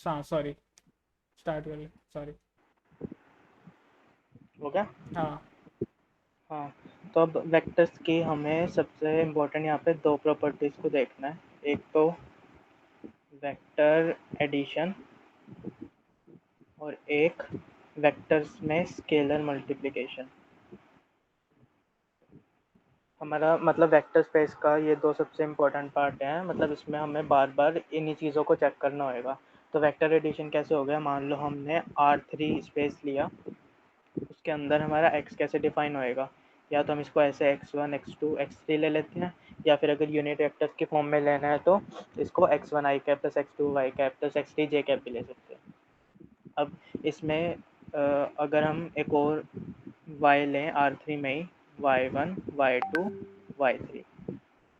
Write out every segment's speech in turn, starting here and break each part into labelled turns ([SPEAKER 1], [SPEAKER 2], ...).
[SPEAKER 1] हाँ sorry, start कर ले, सॉरी।
[SPEAKER 2] हो गया।
[SPEAKER 1] हाँ।
[SPEAKER 2] हाँ, तो अब वेक्टर्स की हमें सबसे इम्पोर्टेंट यहाँ पे दो प्रॉपर्टीज़ को देखना है। एक तो वेक्टर एडिशन और एक वेक्टर्स में स्केलर मल्टीप्लिकेशन। हमारा मतलब वेक्टर स्पेस का ये दो सबसे इम्पोर्टेंट पार्ट हैं, मतलब इसमें हमें बार बार इन्हीं चीज़ों को चेक करना होगा। तो वेक्टर एडिशन कैसे हो गया, मान लो हमने R3 स्पेस लिया, उसके अंदर हमारा x कैसे डिफाइन होएगा, या तो हम इसको ऐसे x1 x2 x3 ले लेते हैं, या फिर अगर यूनिट वेक्टर्स के फॉर्म में लेना है तो इसको x1 i cap plus x2 y cap plus x3 j cap भी ले सकते हैं। अब इसमें अगर हम एक और y लें R3 में ही, y1 y2 y3,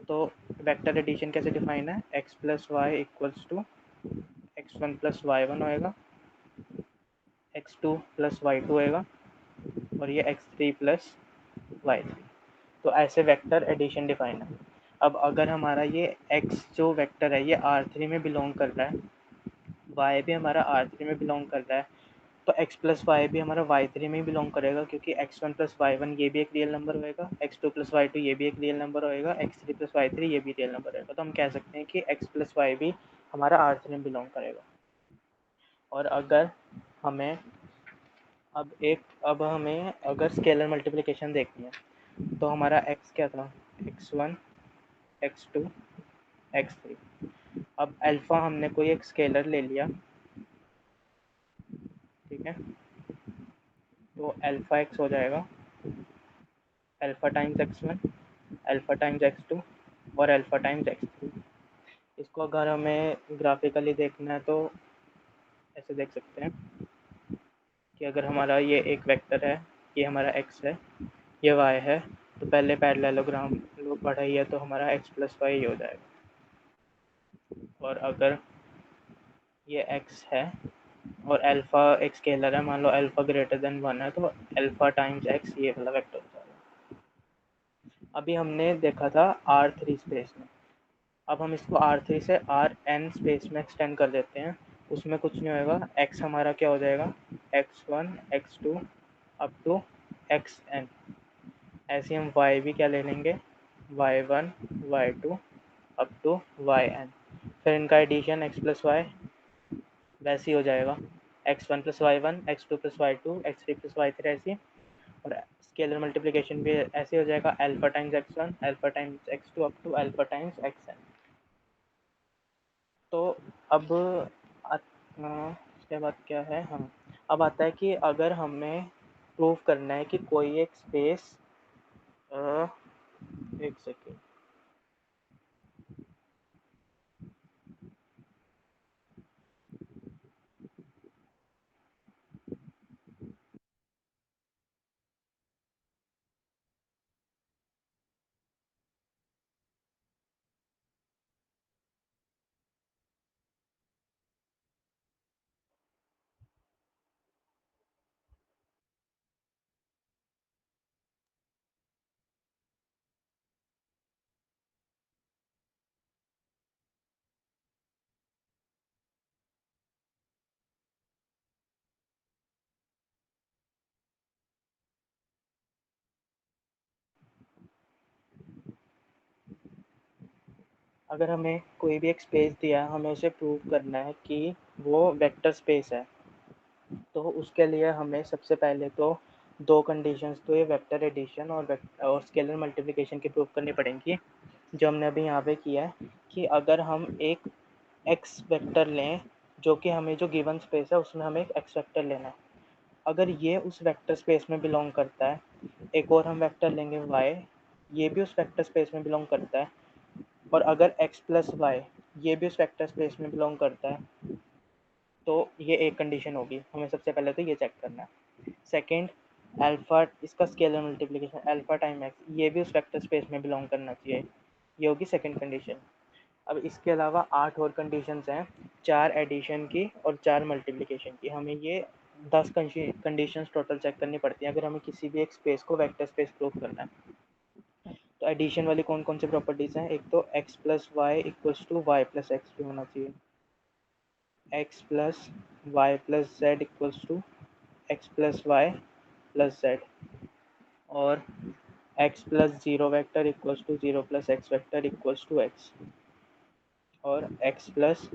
[SPEAKER 2] तो वेक्टर एडिशन कैसे डिफाइन है, x plus y equals to x1 plus y1 होएगा, x2 प्लस y2 होएगा, और ये x3 प्लस y3। तो ऐसे वेक्टर एडिशन डिफाइन है। अब अगर हमारा ये x जो वेक्टर है ये R3 में बिलोंग कर रहा है, y भी हमारा R3 में बिलोंग कर रहा है, तो x प्लस वाई भी हमारा y3 में ही बिलोंग करेगा, क्योंकि x1 प्लस y1 ये भी एक रियल नंबर होएगा, x2 प्लस y2 ये भी एक रियल नंबर होएगा, x3 प्लस y3 ये भी रियल नंबर होएगा। तो हम कह सकते हैं कि x प्लस वाई भी हमारा R3 में बिलोंग करेगा। और अगर हमें अब हमें अगर स्केलर मल्टीप्लिकेशन देखनी है, तो हमारा x क्या था, x1 x2 x3। अब अल्फ़ा हमने कोई एक स्केलर ले लिया, ठीक है, तो अल्फ़ा x हो जाएगा alpha times x1, alpha times x2 और अल्फ़ा टाइम्स x3। इसको अगर हमें ग्राफिकली देखना है तो ऐसे देख सकते हैं कि अगर हमारा ये एक वेक्टर है, ये हमारा x है, ये y है, तो पहले पैरेललोग्राम लोग पढ़ा ही है, तो हमारा x प्लस वाई हो जाएगा। और अगर ये x है और अल्फ़ा एक स्केलर है, मान लो अल्फ़ा ग्रेटर देन 1 है, तो अल्फ़ा टाइम्स x ये वाला वेक्टर हो जाएगा। अभी हमने देखा था R3 स्पेस में, अब हम इसको R3 से Rn स्पेस में एक्सटेंड कर देते हैं। उसमें कुछ नहीं होएगा, x हमारा क्या हो जाएगा, x1 x2 up to xn। ऐसे हम y भी क्या ले लेंगे, y1 y2 up to yn। फिर इनका एडिशन x प्लस वाई वैसे ही हो जाएगा, x1 plus y one x2 plus y two x3 plus वाई3 ऐसे। और स्केलर मल्टीप्लिकेशन भी ऐसे हो जाएगा, alpha times x1 alpha times x2 up to alpha times xn। तो अब उसके बाद क्या है, हाँ, अब आता है कि अगर हमें प्रूव करना है कि कोई एक स्पेस, एक सेकेंड, अगर हमें कोई भी एक स्पेस दिया है, हमें उसे प्रूव करना है कि वो वेक्टर स्पेस है, तो उसके लिए हमें सबसे पहले तो दो कंडीशंस, तो ये वेक्टर एडिशन और स्केलर मल्टीप्लिकेशन की प्रूव करनी पड़ेंगी, जो हमने अभी यहाँ पे किया है। कि अगर हम एक एक्स वेक्टर लें, जो कि हमें जो गिवन स्पेस है उसमें हमें एक एक्स वेक्टर लेना है, अगर ये उस वेक्टर स्पेस में बिलोंग करता है, एक और हम वेक्टर लेंगे वाई, ये भी उस वेक्टर स्पेस में बिलोंग करता है, और अगर एक्स प्लस वाई ये भी उस वेक्टर स्पेस में बिलोंग करता है, तो ये एक कंडीशन होगी। हमें सबसे पहले तो ये चेक करना है। सेकंड, अल्फ़ा इसका scalar multiplication alpha time x ये भी उस वेक्टर स्पेस में बिलोंग करना चाहिए, ये होगी सेकंड कंडीशन। अब इसके अलावा 8 और कंडीशंस हैं, 4 एडिशन की और 4 मल्टीप्लिकेशन की। हमें ये 10 कंडीशंस टोटल चेक करनी पड़ती हैं अगर हमें किसी भी एक स्पेस को वेक्टर स्पेस प्रूव करना है। तो एडिशन वाली कौन कौन सी प्रॉपर्टीज़ हैं, एक तो x plus y equals to y plus x भी होना चाहिए, x plus y plus z equals to x plus y plus z, और x plus zero vector equals to zero plus x vector equals to x, और x plus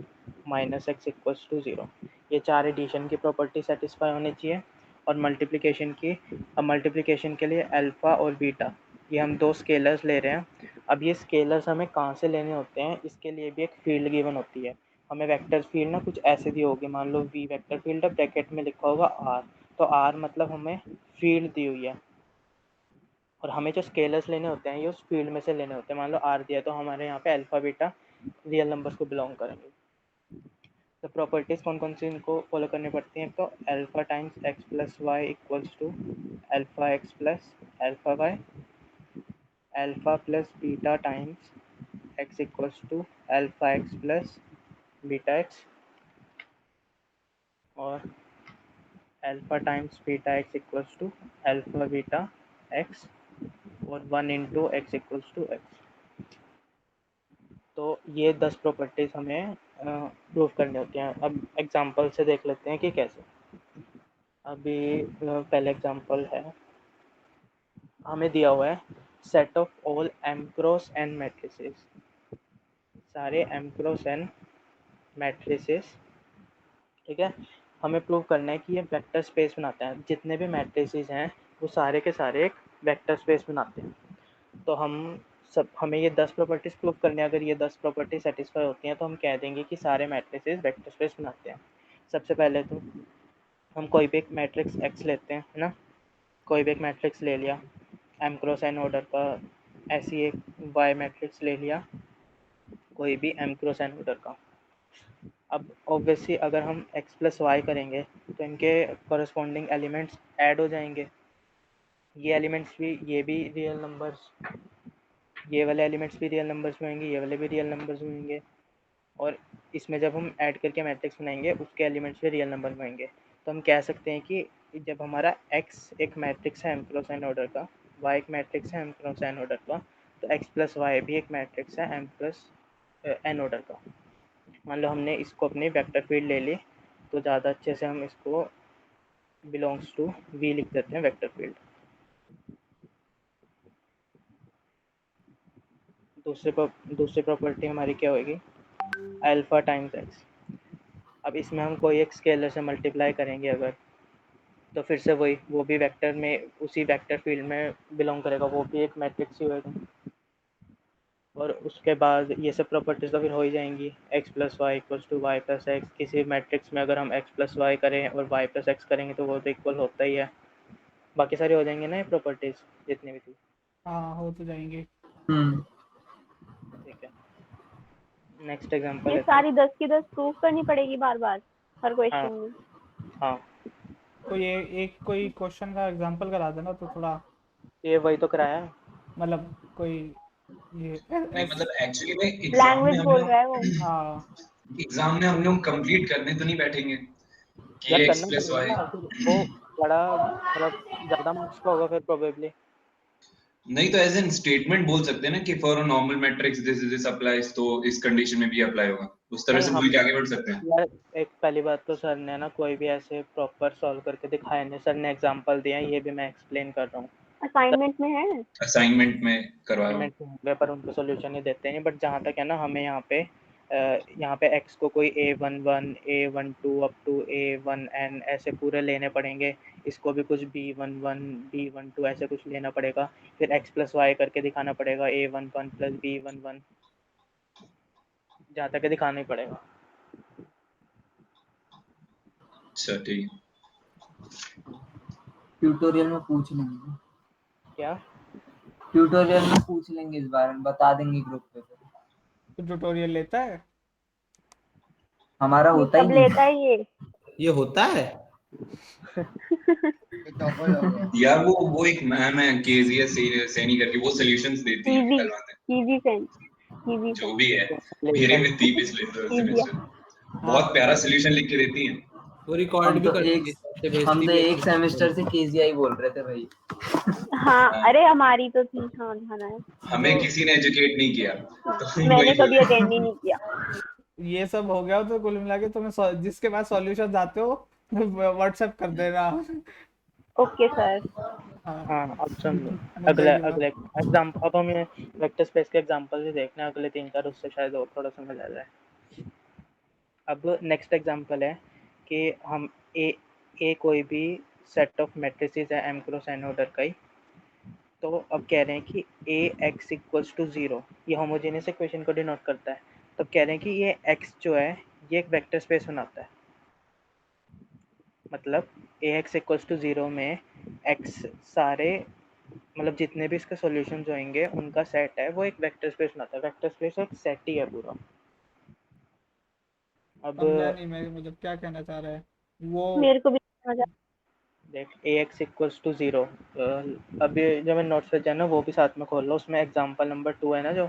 [SPEAKER 2] minus x equals to zero. ये चार addition की property satisfy होनी चाहिए। और multiplication की, अब मल्टीप्लिकेशन के लिए अल्फ़ा और बीटा, ये हम दो स्केलर्स ले रहे हैं। अब ये स्केलर्स हमें कहाँ से लेने होते हैं, इसके लिए भी एक फील्ड गिवन होती है। हमें वेक्टर फील्ड ना कुछ ऐसे दी होगी, मान लो v वेक्टर फील्ड है, ब्रैकेट में लिखा होगा r, तो r मतलब हमें फील्ड दी हुई है, और हमें जो स्केलर्स लेने होते हैं ये उस फील्ड में से लेने होते हैं। मान लो r दिया तो हमारे यहाँ पे अल्फ़ा बीटा रियल नंबर्स को बिलोंग करेंगे। तो प्रॉपर्टीज़ कौन कौन सी इनको फॉलो करनी पड़ती हैं, तो alpha times x plus y equals to alpha x plus alpha y, alpha plus beta times x equals to alpha x plus beta x, और alpha times beta x equals to alpha beta x, और 1 into x equals to x. तो ये 10 properties हमें prove करनी होती हैं। अब example से देख लेते हैं कि कैसे। अभी पहले एग्जांपल है, हमें दिया हुआ है set of all m cross n matrices, सारे एम क्रॉस एन मैट्रिसेस, ठीक है। हमें प्रूव करना है कि ये वेक्टर स्पेस बनाते हैं, जितने भी मैट्रिसेस हैं वो सारे के सारे एक वेक्टर स्पेस बनाते हैं। तो हमें ये 10 प्रॉपर्टीज़ प्रूव करनी है। अगर ये 10 प्रॉपर्टी सेटिस्फाई होती हैं तो हम कह देंगे कि सारे मैट्रिसेस वेक्टर स्पेस बनाते हैं। सबसे पहले तो हम कोई भी एक मैट्रिक्स एक्स लेते हैं, है ना, कोई भी एक मैट्रिक्स ले लिया एम क्रॉस एन ऑर्डर का, ऐसी एक वाई मैट्रिक्स ले लिया कोई भी एम क्रॉस एन ऑर्डर का। अब ऑब्वियसली अगर हम एक्स प्लस वाई करेंगे तो इनके कॉरस्पॉन्डिंग एलिमेंट्स ऐड हो जाएंगे। ये एलिमेंट्स भी, ये भी रियल नंबर्स, ये वाले एलिमेंट्स भी रियल नंबर्स में होंगे, ये वाले भी रियल नंबर्स में होंगे, और इसमें जब हम ऐड करके मैट्रिक्स बनाएंगे उसके एलिमेंट्स भी रियल नंबर में होंगे। तो हम कह सकते हैं कि जब हमारा x एक मैट्रिक्स है एम क्रॉस एन ऑर्डर का, y एक मैट्रिक्स है एम क्रॉस एन ऑर्डर का, तो x प्लस वाई भी एक मैट्रिक्स है एम प्लस एन ऑर्डर का। मान लो हमने इसको अपनी वेक्टर फील्ड ले ली, तो ज़्यादा अच्छे से हम इसको बिलोंग्स टू v लिख देते हैं वेक्टर फील्ड। दूसरी प्रॉपर्टी हमारी क्या होगी, अल्फ़ा टाइम्स एक्स। अब इसमें हम कोई एक स्केलर से मल्टीप्लाई करेंगे अगर, तो फिर से वो भी वेक्टर में, उसी वेक्टर फील्ड में बिलोंग करेगा, वो भी एक मैट्रिक्स ही होगा। और उसके बाद ये सब प्रॉपर्टीज़ तो फिर हो ही जाएंगी। X plus y equals to y plus x, किसी मैट्रिक्स में अगर हम एक्स प्लस वाई करें और वाई प्लस एक्स करेंगे तो वो तो इक्वल होता ही है। बाकी सारी हो जाएंगे ना ये प्रॉपर्टीज़ जितनी भी थी।
[SPEAKER 1] हाँ हो तो जाएंगे।
[SPEAKER 2] ठीक है, नेक्स्ट एग्जांपल
[SPEAKER 3] ये
[SPEAKER 2] लेते हैं।
[SPEAKER 3] सारी 10 की 10 प्रूफ करनी पड़ेगी बार बार हर
[SPEAKER 2] हाँ
[SPEAKER 3] क्वेश्चन में।
[SPEAKER 2] हाँ,
[SPEAKER 1] कोई क्वेश्चन का एग्जांपल करा देना तो थोड़ा,
[SPEAKER 2] ये वही तो कराया है।
[SPEAKER 1] मतलब कोई ये
[SPEAKER 4] नहीं
[SPEAKER 1] एस,
[SPEAKER 4] मतलब एक्चुअली में
[SPEAKER 3] लैंग्वेज बोल रहा है वो।
[SPEAKER 1] हाँ
[SPEAKER 4] एग्जाम में हम लोग कंप्लीट करने तो नहीं बैठेंगे कि
[SPEAKER 2] यार
[SPEAKER 4] एक्स
[SPEAKER 2] करना
[SPEAKER 4] प्लस
[SPEAKER 2] पड़ेगा
[SPEAKER 4] वाई।
[SPEAKER 2] ना, फिर वो बड़ा मतलब ज़्यादा मार्क्स का होगा फिर प्रोबेबली।
[SPEAKER 4] नहीं तो एज एन स्टेटमेंट बोल सकते हैं ना कि for a normal matrix this applies, तो इस कंडीशन में भी अप्लाई होगा, उस तरह
[SPEAKER 2] नहीं
[SPEAKER 4] से
[SPEAKER 2] हम,
[SPEAKER 4] बोल के आगे बढ़ सकते हैं।
[SPEAKER 2] यार एक पहली बात तो सर ने ना कोई भी ऐसे प्रॉपर सॉल्व करके दिखाया नहीं, सर ने एग्जांपल दिया है, ये भी मैं एक्सप्लेन कर रहा हूँ।
[SPEAKER 3] असाइनमेंट में है।
[SPEAKER 4] असाइनमेंट में करवा रहा हूँ।
[SPEAKER 2] असाइनमेंट होंगे पर उनको सोल्यूशन ही देते हैं। बट जहाँ तक है ना, हमें यहाँ पे एक्स को कोई A11 A12 up to A1n ऐसे पूरे लेने पड़ेंगे, इसको भी कुछ B11 B12 ऐसे कुछ लेना पड़ेगा, फिर x प्लस वाई करके दिखाना पड़ेगा A11 प्लस B11, जहाँ तक है दिखाना ही पड़ेगा।
[SPEAKER 4] अच्छा ठीक है।
[SPEAKER 5] ट्यूटोरियल में पूछ लेंगे,
[SPEAKER 2] क्या
[SPEAKER 5] ट्यूटोरियल में पूछ लेंगे, इस बारे में बता देंगे ग्रुप पे।
[SPEAKER 1] तो ट्यूटोरियल लेता है।
[SPEAKER 5] हमारा
[SPEAKER 3] ये
[SPEAKER 5] होता ही
[SPEAKER 3] कब
[SPEAKER 5] नहीं
[SPEAKER 3] लेता है
[SPEAKER 6] ये होता है।
[SPEAKER 4] यार वो एक मैम है केजीएस सैनी करके, वो सॉल्यूशंस देती है,
[SPEAKER 3] कीवी
[SPEAKER 4] निकलवाते
[SPEAKER 3] कीवी सेंस
[SPEAKER 4] हैं
[SPEAKER 3] कीवी
[SPEAKER 4] जो
[SPEAKER 3] सेंस
[SPEAKER 4] भी है। मेरे में थी पिछले
[SPEAKER 3] कीवी।
[SPEAKER 4] सेमेस्टर, बहुत प्यारा सॉल्यूशन लिख के देती हैं।
[SPEAKER 6] वो रिकॉर्ड भी करती है,
[SPEAKER 5] हम
[SPEAKER 6] भेजती
[SPEAKER 5] तो
[SPEAKER 6] भी है
[SPEAKER 5] एक
[SPEAKER 6] ग्रुप
[SPEAKER 5] सेमेस्टर से
[SPEAKER 6] पे।
[SPEAKER 5] केजीआई बोल रहे थे भाई।
[SPEAKER 3] हाँ
[SPEAKER 4] हाँ,
[SPEAKER 3] अरे हमारी तो थी, हाँ ध्यान है।
[SPEAKER 4] हमें किसी ने एजुकेट नहीं किया तो हम
[SPEAKER 3] मैंने
[SPEAKER 4] वही
[SPEAKER 3] कभी
[SPEAKER 4] बोले।
[SPEAKER 3] अटेंड ही नहीं किया।
[SPEAKER 1] ये सब हो गया तो कुल मिला के तुम्हें जिसके पास सॉल्यूशन जाते हो व्हाट्सएप कर देना।
[SPEAKER 3] Okay sir.
[SPEAKER 1] हाँ
[SPEAKER 2] हाँ अब सुन लो।
[SPEAKER 1] मुद्दे
[SPEAKER 2] अगले
[SPEAKER 1] की बात।
[SPEAKER 2] अगले एग्जाम्पल, अब हमें वेक्टर स्पेस के एग्जाम्पल ही देखना है, अगले 3-4 उससे शायद और थोड़ा समझ आ जाए। अब नेक्स्ट एग्जांपल है कि हम ए कोई भी सेट ऑफ मैट्रिसेस है एम क्रॉस एन ऑर्डर का ही। तो अब कह रहे हैं कि ए एक्स इक्वल्स टू 0, ये होमोजेनियस इक्वेशन को डिनोट करता है। तो कह रहे हैं कि ये एक्स जो है ये एक वेक्टर स्पेस बनाता है। मतलब ए एक्स इक्वल्स टू 0 में एक्स सारे मतलब जितने भी इसके सॉल्यूशंस होंगे उनका सेट है, वो एक वेक्टर स्पेस बनाता है। वेक्टर स्पेस एक सेट ही है पूरा। अब
[SPEAKER 1] समझा नहीं मैं, मतलब क्या कहना चाह रहा है वो।
[SPEAKER 3] मेरे को भी समझ आ-
[SPEAKER 2] देख ए एक्स इक्वल्स टू 0, अभी जो मैं नोट्स पे ना वो भी साथ में खोल लो, उसमें एग्जांपल नंबर 2 है ना, जो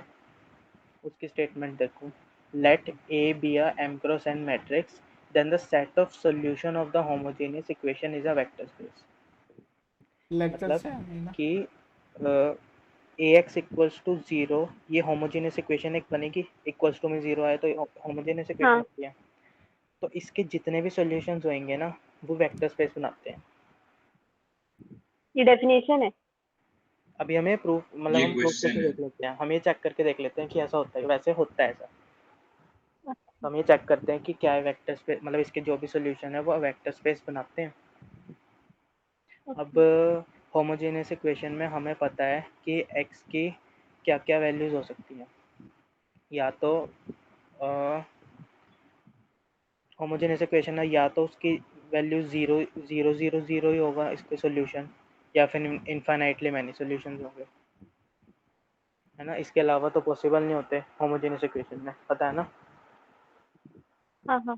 [SPEAKER 2] उसकी स्टेटमेंट देखो। Let A be a m cross n matrix then the set of solution of the homogeneous equation is a vector space.
[SPEAKER 1] Lecture
[SPEAKER 2] मतलब
[SPEAKER 1] से नहीं ना।
[SPEAKER 2] कि ए एक्स इक्वल्स टू 0, ये होमोजेनियस इक्वेशन एक बनेगी। इक्वल्स टू में 0 आए तो होमोजेनियस इक्वेशन
[SPEAKER 3] हाँ,
[SPEAKER 2] होती है। तो इसके जितने भी सॉल्यूशंस होंगे ना वो वेक्टर स्पेस बनाते हैं।
[SPEAKER 3] ये डेफिनेशन है।
[SPEAKER 2] अभी हमें प्रूफ मतलब
[SPEAKER 4] ये
[SPEAKER 2] हम प्रूफ
[SPEAKER 4] क्वेश्चन
[SPEAKER 2] करके
[SPEAKER 4] है।
[SPEAKER 2] देख लेते हैं, हम ये चेक करके देख लेते हैं कि ऐसा होता है, वैसे होता है ऐसा। तो हम ये चेक करते हैं कि क्या है वेक्टर स्पेस, मतलब इसके जो भी सॉल्यूशन है वो वेक्टर स्पेस बनाते हैं। अब होमोजेनियस इक्वेशन में हमें पता है कि एक्स की क्या क्या वैल्यूज हो सकती हैं। या तो होमोजेनियस इक्वेशन है या तो उसकी वैल्यू 0 0 0 0 ही होगा इसके सॉल्यूशन, या फिर इनफाइनाइटली मैनी सॉल्यूशंस होंगे, है ना। इसके अलावा तो पॉसिबल नहीं होते होमोजेनियस इक्वेशन में, पता है ना।
[SPEAKER 3] हाँ हाँ।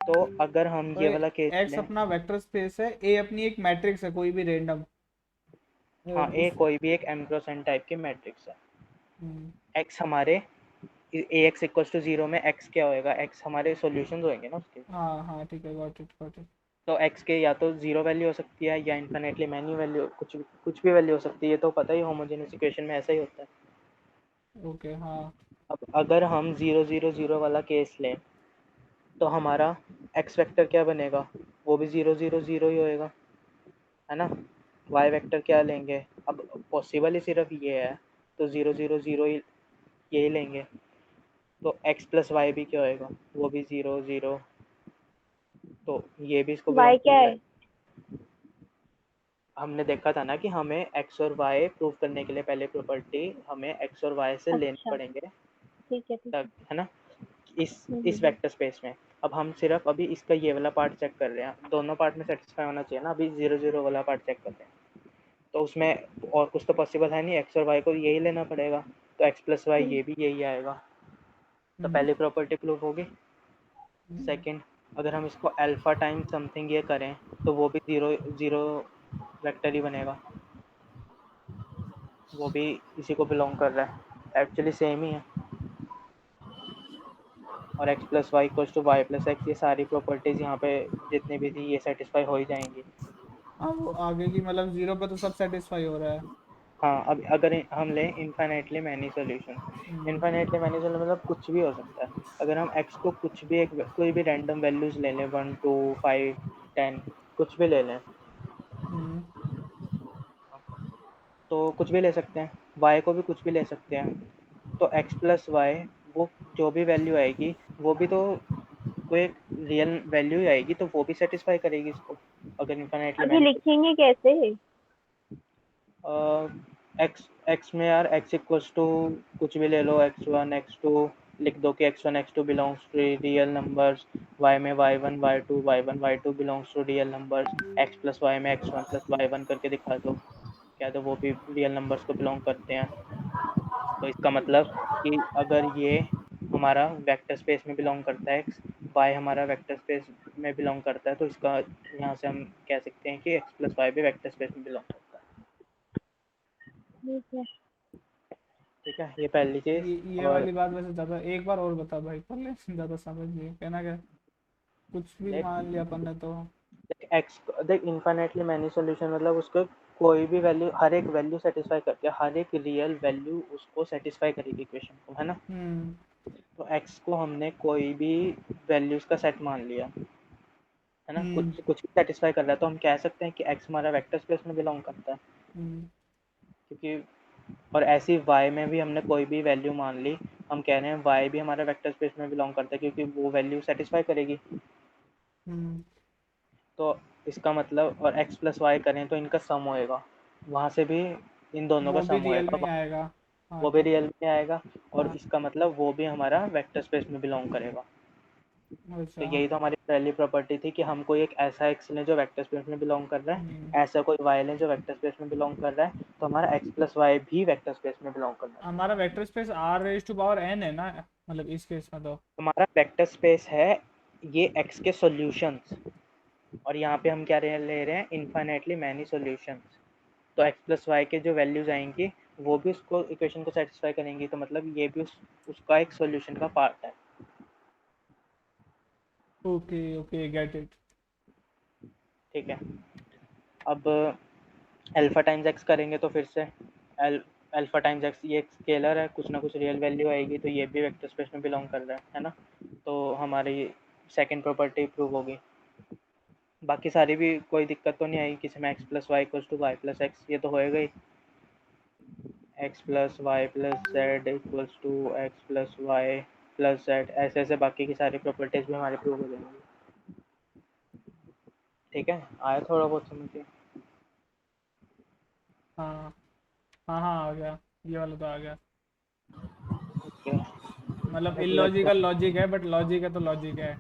[SPEAKER 2] तो अगर हम
[SPEAKER 1] तो
[SPEAKER 2] ये वाला केस
[SPEAKER 1] एक्स
[SPEAKER 2] लें,
[SPEAKER 1] अपना वेक्टर स्पेस है, ए अपनी एक मैट्रिक्स है कोई भी रेंडम
[SPEAKER 2] हाँ ए
[SPEAKER 1] उस।
[SPEAKER 2] कोई भी एक एम क्रॉस एन टाइप की मैट्रिक्स है।
[SPEAKER 1] हम्म,
[SPEAKER 2] एक्स हमारे ए एक्स इक्वल्स टू 0 में एक्स क्या होएगा, एक्स हमारे सॉल्यूशंस होंगे ना उसके।
[SPEAKER 1] हाँ हाँ ठीक है, गॉट इट गॉट इट।
[SPEAKER 2] तो एक्स के या तो 0 वैल्यू हो सकती है या इन्फिनेटली मैनी वैल्यू, कुछ भी वैल्यू हो सकती है। तो पता ही होमोजेनियस इक्वेशन में ऐसा ही होता है।
[SPEAKER 1] ओके हाँ।
[SPEAKER 2] अब अगर हम 0 0 0 वाला केस लें तो हमारा एक्स वेक्टर क्या बनेगा, वो भी 0 0 0 ही होएगा, है ना। वाई वेक्टर क्या लेंगे, अब पॉसिबल ही सिर्फ ये है तो 0 0 0 ही यही लेंगे। तो एक्स प्लस वाई भी क्या होएगा, वो भी 0 0। तो ये भी इसको बिलोंग
[SPEAKER 3] वाई
[SPEAKER 2] कर
[SPEAKER 3] क्या
[SPEAKER 2] रहा
[SPEAKER 3] है?
[SPEAKER 2] है। हमने देखा था ना कि हमें एक्स और वाई प्रूव करने के लिए पहले प्रॉपर्टी हमें एक्स और वाई से लेने
[SPEAKER 3] अच्छा,
[SPEAKER 2] पड़ेंगे,
[SPEAKER 3] ठीक है ठीक
[SPEAKER 2] तब,
[SPEAKER 3] है।
[SPEAKER 2] है ना, इस
[SPEAKER 3] हम्म।
[SPEAKER 2] वेक्टर स्पेस में। अब हम सिर्फ अभी इसका ये वाला पार्ट चेक कर रहे हैं, दोनों पार्ट में सेटिस्फाई होना चाहिए ना। अभी 0 0 वाला पार्ट चेक कर रहे हैं, तो उसमें और कुछ तो पॉसिबल है नहीं, एक्स और वाई को यही लेना पड़ेगा। तो एक्स प्लस वाई ये भी यही आएगा। तो
[SPEAKER 1] हम्म,
[SPEAKER 2] पहली प्रॉपर्टी प्रूव होगी।
[SPEAKER 1] हम्म,
[SPEAKER 2] सेकंड, अगर हम इसको अल्फा टाइम समथिंग ये करें तो वो भी 0 0 वेक्टर ही बनेगा, वो भी इसी को बिलोंग कर रहा है, एक्चुअली सेम ही है। और x plus y equals to y plus x, ये सारी प्रॉपर्टीज़ यहाँ पे जितनी भी थी ये सेटिस्फाई हो ही जाएंगी।
[SPEAKER 1] हाँ वो आगे की मतलब जीरो पे तो सब सेटिस्फाई हो रहा है।
[SPEAKER 2] हाँ, अब अगर हम लें इनफाइनाइटली मैनी सॉल्यूशन,
[SPEAKER 1] हम्म,
[SPEAKER 2] इनफाइनाइटली मैनी सॉल्यूशन मतलब कुछ भी हो सकता है। अगर हम एक्स को कुछ भी एक कोई भी रैंडम वैल्यूज ले लें, 1 2 5 10 कुछ भी ले लें,
[SPEAKER 1] हम्म,
[SPEAKER 2] तो कुछ भी ले सकते हैं। वाई को भी कुछ भी ले सकते हैं। तो एक्स प्लस वाई, वो जो भी वैल्यू आएगी वो भी तो कोई एक रियल वैल्यू ही आएगी, तो वो भी सेटिस्फाई करेगी इसको, अगर इनफाइनाइटली
[SPEAKER 3] अभी
[SPEAKER 2] मैनी।
[SPEAKER 3] लिखेंगे कैसे?
[SPEAKER 2] एक्स एक्स में यार एक्स इक्वल्स टू कुछ भी ले लो, x1 x2 लिख दो कि x1 x2 belongs to real numbers. y में y1 y2 y1 y2 belongs to real numbers. x plus y में x1 प्लस y1 करके दिखा दो, क्या तो वो भी रियल नंबर्स को बिलोंग करते हैं। तो इसका मतलब कि अगर ये हमारा वेक्टर स्पेस में बिलोंग करता है x, y हमारा वेक्टर स्पेस में बिलोंग करता है, तो इसका यहाँ से हम कह सकते हैं कि x प्लस वाई भी वेक्टर स्पेस में बिलोंग करता है।
[SPEAKER 3] ठीक है।
[SPEAKER 2] ठीक है, ये पहली चीज़।
[SPEAKER 1] ये
[SPEAKER 2] और
[SPEAKER 1] वाली बात वैसे ज्यादा एक बार और बता भाई, पहले ज्यादा समझ नहीं कहना क्या। कुछ भी
[SPEAKER 2] देख
[SPEAKER 1] मान लिया अपन ने तो।
[SPEAKER 2] देख एक्स, देख इन्फाइनाइटली मैनी सॉल्यूशन मतलब उसको कोई भी वैल्यू, हर एक वैल्यू सेटिस्फाई करती है, हर एक रियल वैल्यू उसको सेटिस्फाई करेगी इक्वेशन को, है ना।
[SPEAKER 1] हम्म,
[SPEAKER 2] तो x को हमने कोई भी वैल्यूज का सेट मान लिया, है ना,
[SPEAKER 1] हम्म
[SPEAKER 2] कुछ कुछ सेटिस्फाई कर रहा है, तो हम कह सकते हैं कि x हमारा वेक्टर स्पेस में बिलोंग करता है,
[SPEAKER 1] हम्म
[SPEAKER 2] क्योंकि और ऐसी y में भी हमने कोई भी वैल्यू मान ली, हम कह रहे हैं y भी हमारा वेक्टर स्पेस में बिलोंग करता है क्योंकि वो वैल्यू सेटिस्फाई करेगी।
[SPEAKER 1] हम्म,
[SPEAKER 2] तो इसका मतलब और x प्लस वाई करें तो इनका सम होएगा, वहाँ से भी इन दोनों का
[SPEAKER 1] वो भी
[SPEAKER 2] सम
[SPEAKER 1] रियल
[SPEAKER 2] होएगा,
[SPEAKER 1] में ही आएगा। हाँ
[SPEAKER 2] वो भी
[SPEAKER 1] ठीक
[SPEAKER 2] रियल
[SPEAKER 1] है।
[SPEAKER 2] में आएगा, और
[SPEAKER 1] हाँ
[SPEAKER 2] इसका मतलब वो भी हमारा वेक्टर स्पेस में बिलोंग करेगा। तो
[SPEAKER 1] अच्छा।
[SPEAKER 2] यही तो हमारी पहली प्रॉपर्टी थी कि हम कोई एक ऐसा x लें जो वेक्टर स्पेस में बिलोंग कर रहा है, ऐसा कोई y लें जो वेक्टर स्पेस में बिलोंग कर रहा है, तो हमारा x प्लस वाई भी वेक्टर स्पेस में बिलोंग करना चाहिए।
[SPEAKER 1] हमारा vector space R raise to power n है ना, मतलब इस केस में तो।
[SPEAKER 2] हमारा वेक्टर स्पेस है ये x के सॉल्यूशंस, और यहाँ पे हम क्या ले रहे हैं, इन्फाइनाइटली मैनी सॉल्यूशंस। तो x प्लस वाई के जो वैल्यूज आएंगी वो भी उसको इक्वेशन को सेटिस्फाई करेंगी, तो मतलब ये भी उसका एक सॉल्यूशन का पार्ट है।
[SPEAKER 1] Okay okay, get it.
[SPEAKER 2] ठीक है, अब अल्फा टाइम्स एक्स करेंगे तो फिर से अल्फा टाइम्स एक्स, ये एक स्केलर है, कुछ ना कुछ रियल वैल्यू आएगी, तो ये भी वेक्टर स्पेस में बिलोंग कर रहा है ना, तो हमारी सेकंड प्रॉपर्टी प्रूव होगी। बाकी सारी भी कोई दिक्कत तो नहीं आएगी, किसी में x plus y equals to y plus x, ये तो होएगा ही, x plus y plus z equals to x plus y plus z, ऐसे ऐसे बाकी की सारी प्रॉपर्टीज भी हमारी प्रूव हो जाएंगी। ठीक है, आया थोड़ा बहुत समझ में?
[SPEAKER 1] हाँ हाँ हाँ, आ गया, ये वाला तो आ गया।
[SPEAKER 2] ओके,
[SPEAKER 1] मतलब
[SPEAKER 2] अगला क्या?
[SPEAKER 1] इलॉजिकल लॉजिक है, बट लॉजिक है तो लॉजिक है।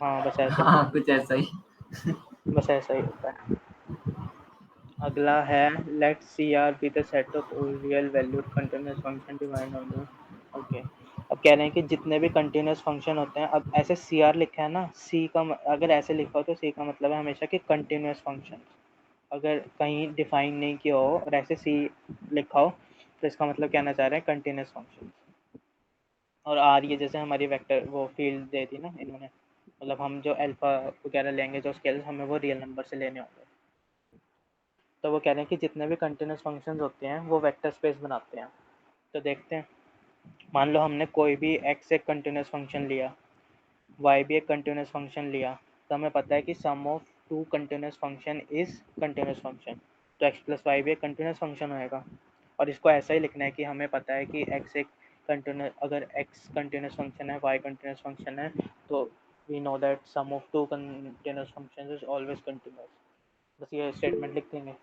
[SPEAKER 2] हाँ बस ऐसे ही
[SPEAKER 5] हाँ कुछ ऐसा ही।
[SPEAKER 2] बस ऐसा ही होता है। अगला है let C R be the set of real valued continuous function defined on the. Okay, अब कह रहे हैं कि जितने भी कंटीन्यूअस फंक्शन होते हैं, अब ऐसे सी आर लिखा है ना, सी का अगर ऐसे लिखा हो तो सी का मतलब है हमेशा कि कंटीन्यूअस फंक्शन, अगर कहीं डिफाइन नहीं किया हो और ऐसे सी लिखा हो तो इसका मतलब कहना चाह रहे हैं कंटीन्यूअस फंक्शन। और आर ये जैसे हमारी वेक्टर वो फील्ड दे दी ना इन्होंने, मतलब हम जो अल्फा वगैरह लेंगे जो स्केल हमें वो रियल नंबर से लेने होंगे। तो वो कह रहे हैं कि जितने भी कंटीन्यूअस फंक्शंस होते हैं वो वेक्टर स्पेस बनाते हैं। तो देखते हैं, मान लो हमने कोई भी x एक कंटीन्यूअस फंक्शन लिया, y भी एक कंटीन्यूअस फंक्शन लिया, तो हमें पता है कि sum of two continuous function is continuous function, तो x प्लस वाई भी एक कंटीन्यूअस फंक्शन होएगा। और इसको ऐसा ही लिखना है कि हमें पता है कि x एक कंटीन्यूअस, अगर x कंटीन्यूअस फंक्शन है, y कंटीन्यूअस फंक्शन है, तो we know that sum of two continuous functions is always continuous. बस ये स्टेटमेंट लिख देंगे।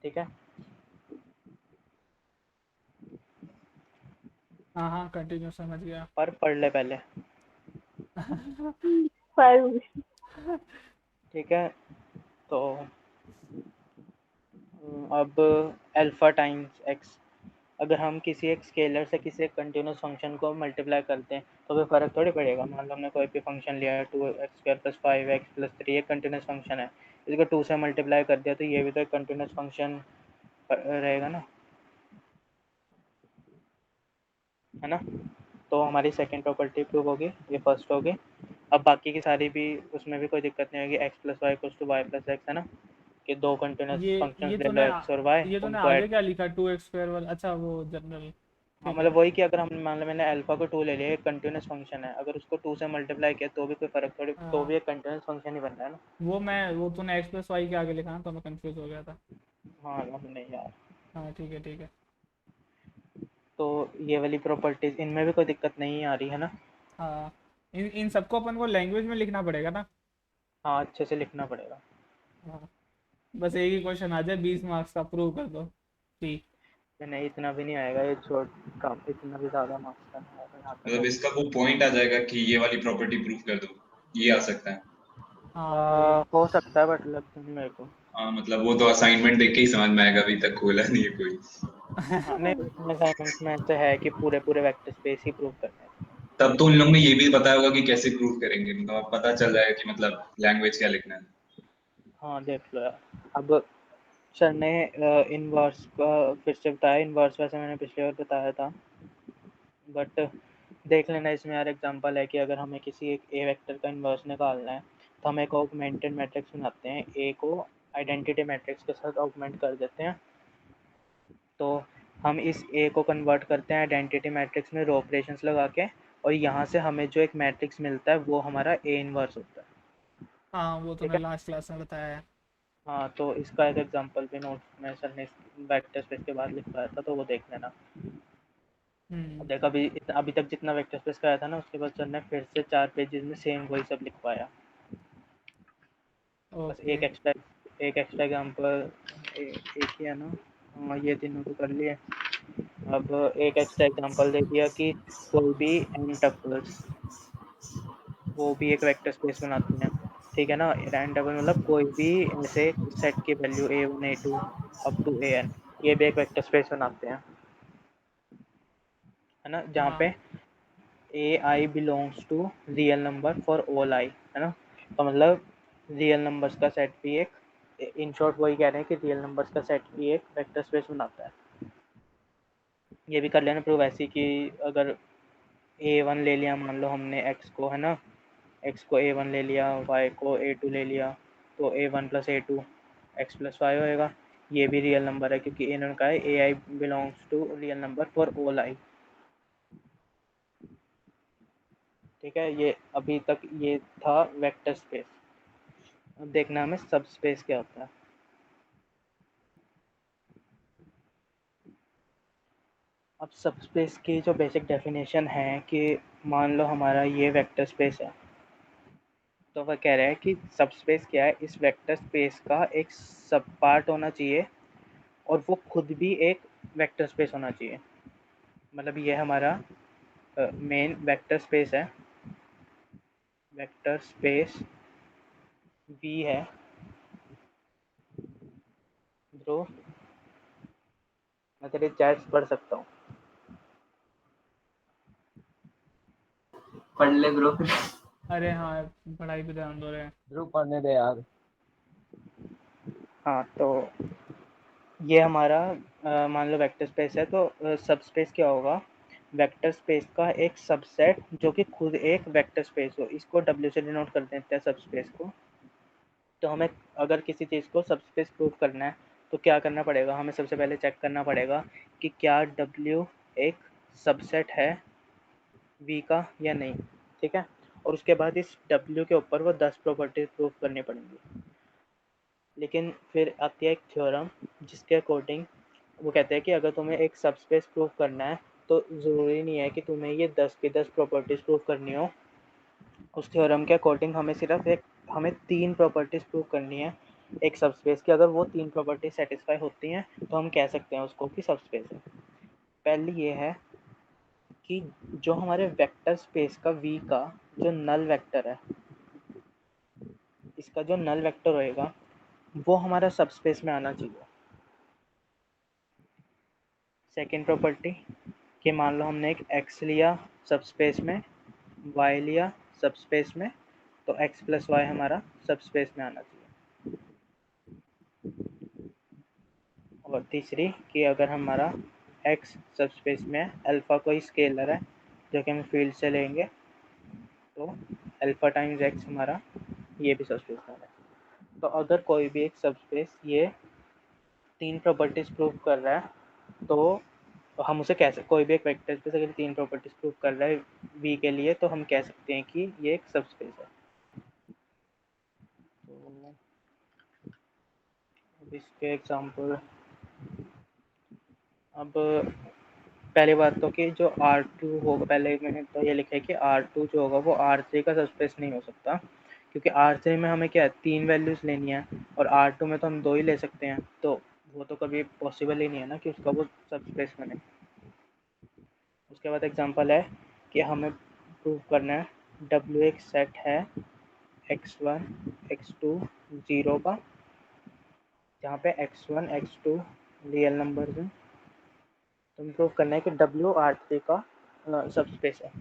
[SPEAKER 2] ठीक है,
[SPEAKER 1] हाँ हाँ, कंटिन्यू, समझ गया।
[SPEAKER 2] पर पढ़ ले पहले।
[SPEAKER 3] पर
[SPEAKER 2] ठीक है, तो अब अल्फा टाइम्स एक्स, अगर हम किसी एक स्केलर से किसी एक कंटिन्यूस फंक्शन को मल्टीप्लाई करते हैं तो कोई फ़र्क थोड़ी पड़ेगा। मान लो हमने कोई भी फंक्शन लिया है 2x² + 5x + 3, एक कंटिन्यूस फंक्शन है, इसको 2 से मल्टीप्लाई कर दिया तो ये भी तो एक कंटिन्यूस फंक्शन रहेगा ना, है ना। तो हमारी सेकंड प्रॉपर्टी प्रूव होगी, ये फर्स्ट होगी। अब बाकी की सारी भी, उसमें भी कोई दिक्कत नहीं होगी, x + y = y + x, है ना, कि दो कंटिन्यूस
[SPEAKER 1] ये
[SPEAKER 2] फंक्शंस
[SPEAKER 1] ये
[SPEAKER 2] ले लो
[SPEAKER 1] तूने
[SPEAKER 2] x और y,
[SPEAKER 1] ये तूने
[SPEAKER 2] उनको
[SPEAKER 1] आगे
[SPEAKER 2] ऐड।
[SPEAKER 1] क्या लिखा, 2x² वाला? अच्छा, वो जनरल।
[SPEAKER 2] हाँ
[SPEAKER 1] ठीक
[SPEAKER 2] मतलब
[SPEAKER 1] है।
[SPEAKER 2] वही कि अगर हम मान लो मैंने अल्फा को 2 ले लिया, एक कंटिन्यूस फंक्शन है, अगर उसको 2 से मल्टीप्लाई किया तो भी कोई फर्क थोड़ी, तो
[SPEAKER 1] हाँ,
[SPEAKER 2] भी एक कंटिन्यूस फंक्शन ही बन रहा है ना।
[SPEAKER 1] वो तूने x + y के आगे लिखा ना, तो मैं कंफ्यूज हो गया था।
[SPEAKER 2] हाँ हमने यार,
[SPEAKER 1] हाँ ठीक है ठीक है।
[SPEAKER 2] तो ये वाली प्रॉपर्टीज इनमें भी कोई दिक्कत नहीं आ रही है ना।
[SPEAKER 1] हाँ, इन इन सबको अपन को लैंग्वेज में लिखना पड़ेगा ना।
[SPEAKER 2] हाँ अच्छे से लिखना पड़ेगा।
[SPEAKER 1] हाँ, बस एक ही क्वेश्चन आ जाए, 20 मार्क्स का, प्रूव कर दो। ठीक।
[SPEAKER 2] नहीं इतना भी नहीं आएगा, ये छोड़, कम इतना भी ज़्यादा मार्क्स का नहीं आएगा, यहाँ तक
[SPEAKER 4] मतलब
[SPEAKER 2] हो
[SPEAKER 4] इसका वो पॉइंट आ जाएगा कि ये वाली प्रॉपर्टी प्रूव कर दो, ये आ सकता है।
[SPEAKER 1] हाँ वही।
[SPEAKER 2] हो सकता है बट लगता नहीं मेरे को।
[SPEAKER 4] हाँ मतलब वो तो असाइनमेंट देख के ही समझ में आएगा, अभी तक खोला नहीं है कोई।
[SPEAKER 2] हाँ नहीं, इसमें असाइनमेंट्स में ऐसे है कि पूरे पूरे वेक्टर स्पेस ही प्रूव करने हैं।
[SPEAKER 4] तब तो उन लोगों ने ये भी बताया होगा कि कैसे प्रूव करेंगे, मतलब अब पता चल रहा है कि मतलब लैंग्वेज क्या लिखना है।
[SPEAKER 2] हाँ देख लो यार। अब सर ने इनवर्स का फिर से बताया, इनवर्स वैसे मैंने पिछले बार बताया था, बट देख लेना इसमें यार। एग्जांपल है कि अगर हमें किसी एक ए वेक्टर का इन्वर्स निकालना है तो हम एक ऑगमेंटेड मैट्रिक्स बनाते हैं, ए को आइडेंटिटी मैट्रिक्स के साथ ऑगमेंट कर देते हैं, तो हम इस ए को कन्वर्ट करते हैं आइडेंटिटी मैट्रिक्स में रो ऑपरेशंस लगा के, और यहाँ से हमें जो एक मैट्रिक्स मिलता है वो हमारा ए इनवर्स होता है।
[SPEAKER 1] हाँ वो
[SPEAKER 2] ठीक
[SPEAKER 1] तूने
[SPEAKER 2] है।
[SPEAKER 1] लास्ट क्लास में बताया है।
[SPEAKER 2] हाँ, तो इसका एक एग्जांपल भी नोट में सर ने वेक्टर स्पेस के बाद लिखवाया था, तो वो देख लेना। देख, अभी अभी तक जितना वेक्टर स्पेस का आया था ना, उसके बाद सर ने फिर से 4 पेजेस में सेम वही सब लिखवाया। बस
[SPEAKER 1] ओके।
[SPEAKER 2] एक एक्स्ट्रा एग्जांपल एक ही है ना। हाँ, ये तीनों तो कर लिए। अब एक एक्स्ट्रा एग्जांपल दे दिया कि कोई भी n टपल्स वो भी एक वेक्टर स्पेस बनाती हैं। ठीक है ना। n टपल मतलब कोई भी ऐसे सेट की value a1 a2 up to an, ये भी एक वेक्टर स्पेस बनाते हैं, है ना। जहाँ
[SPEAKER 1] हाँ
[SPEAKER 2] पे ai belongs to real number for all i, है ना। तो मतलब रियल नंबर्स का सेट भी एक, इन शॉर्ट वही कह रहे हैं कि रियल नंबर्स का सेट भी एक वेक्टर स्पेस बनाता है। ये भी कर लेना प्रूव ऐसी कि अगर a1 ले लिया, मान लो हमने x को, है ना, x को a1 ले लिया, y को a2 ले लिया, तो a1 plus a2 x plus Y होएगा। ये भी रियल नंबर है क्योंकि इन्होंने कहा है ai belongs to real number for all i। ठीक है, ये अभी तक ये था वेक्टर स्पेस। अब देखना हमें सब स्पेस क्या होता है। अब सब स्पेस की जो बेसिक डेफिनेशन है कि मान लो हमारा ये वेक्टर स्पेस है, तो वह कह रहा है कि सब स्पेस क्या है, इस वेक्टर स्पेस का एक सब पार्ट होना चाहिए और वो खुद भी एक वेक्टर स्पेस होना चाहिए। मतलब ये हमारा मेन वेक्टर स्पेस है, वेक्टर स्पेस वी है। ब्रो, मैं तेरे चैट्स पढ़ सकता हूँ।
[SPEAKER 5] पढ़ ले ब्रो।
[SPEAKER 1] अरे हाँ, पढ़ाई पे ध्यान दो रहे हैं।
[SPEAKER 7] ब्रो पढ़ने दे यार।
[SPEAKER 2] हाँ, तो ये हमारा मान लो वेक्टर स्पेस है, तो सब स्पेस क्या होगा, वेक्टर स्पेस का एक सबसेट जो कि खुद एक वेक्टर स्पेस हो। इसको W से डिनोट कर देते हैं सब स्पेस को। तो हमें अगर किसी चीज़ को सब स्पेस प्रूव करना है तो क्या करना पड़ेगा, हमें सबसे पहले चेक करना पड़ेगा कि क्या W एक सबसेट है V का या नहीं। ठीक है, और उसके बाद इस W के ऊपर वो 10 प्रॉपर्टीज प्रूव करनी पड़ेंगी। लेकिन फिर आती है एक थ्योरम जिसके अकॉर्डिंग वो कहते हैं कि अगर तुम्हें एक सब स्पेस प्रूव करना है तो ज़रूरी नहीं है कि तुम्हें ये 10 की 10 प्रॉपर्टीज प्रूव करनी हो। उस थ्योरम के अकॉर्डिंग हमें 3 प्रॉपर्टीज प्रूव करनी है एक सब स्पेस की। अगर वो 3 प्रॉपर्टीज सेटिस्फाई होती हैं तो हम कह सकते हैं उसको कि सब स्पेस है। पहली ये है कि जो हमारे वेक्टर स्पेस का V का जो नल वेक्टर है, इसका जो नल वेक्टर होएगा वो हमारा सब स्पेस में आना चाहिए। सेकेंड प्रॉपर्टी कि मान लो हमने एक x लिया सब स्पेस में, y लिया सब स्पेस में, तो x प्लस वाई हमारा सब स्पेस में आना चाहिए। और तीसरी कि अगर हमारा x सब स्पेस में है, अल्फ़ा कोई स्केलर है जो कि हम फील्ड से लेंगे, तो अल्फ़ा टाइम्स x हमारा ये भी सब स्पेस में है। तो अगर कोई भी एक सब स्पेस ये 3 प्रॉपर्टीज प्रूव कर रहा है तो हम उसे कैसे, कोई भी एक वेक्टर स्पेस अगर 3 प्रॉपर्टीज प्रूव कर रहा है V के लिए तो हम कह सकते हैं कि ये एक सब स्पेस है। तो अब इसके एग्जांपल, अब पहली बात तो कि जो R2 होगा, पहले मैंने तो ये लिखा है कि R2 जो होगा वो R3 का सब स्पेस नहीं हो सकता, क्योंकि R3 में हमें क्या है 3 वैल्यूज़ लेनी है और R2 में तो हम 2 ही ले सकते हैं, तो वो तो कभी पॉसिबल ही नहीं है ना कि उसका वो सब स्पेस बने। उसके बाद एग्जांपल है कि हमें प्रूव करना है W एक सेट है x1 x2 0 का, जहाँ पे x1 x2 रियल नंबर्स हैं। तो हमें प्रूव करना है कि W R3 का सब स्पेस है।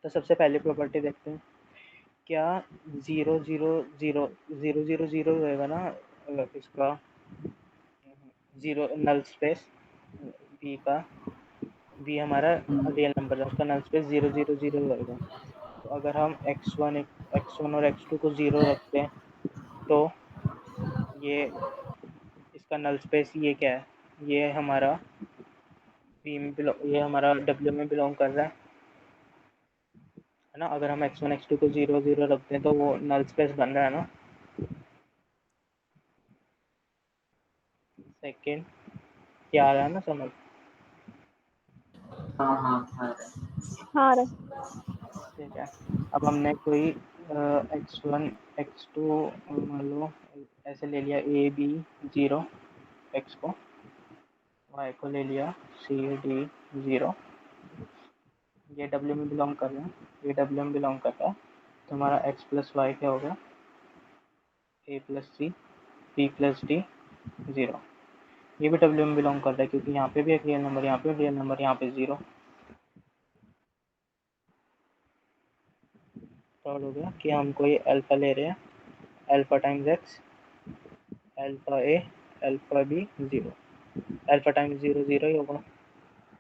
[SPEAKER 2] तो सबसे पहली प्रॉपर्टी देखते हैं, क्या 0 0 0 0 0 0 रहेगा ना इसका ज़ीरो नल स्पेस V का, V हमारा रियल नंबर है, उसका नल स्पेस 0 0 0 रहेगा। तो अगर हम x1 और x2 को 0 रखते हैं तो ये इसका नल स्पेस ये क्या है, ये हमारा बी में ये हमारा डब्ल्यू में बिलोंग कर रहा है ना। अगर हम x1 x2 को 0 0 रखते हैं तो वो नल स्पेस बन रहा है ना। सेकंड क्या आ रहा है ना समझ।
[SPEAKER 5] हाँ हाँ हाँ
[SPEAKER 3] हाँ रहे।
[SPEAKER 2] ठीक है। अब हमने कोई x1 x2 मान लो ऐसे ले लिया a b 0, x को, y को ले लिया c d 0, ये w में बिलोंग कर रहा है, ये w में बिलोंग कर रहा है। तो हमारा x प्लस वाई क्या होगा, a plus c b plus d 0। ये भी w में बिलोंग कर रहा है क्योंकि यहाँ पे भी एक रियल नंबर, यहाँ पे भी रियल नंबर, यहाँ पे 0। तो हो गया कि हम कोई अल्फा ले रहे हैं, alpha times x, alpha a alpha b 0, alpha times 0 0 ही होगा।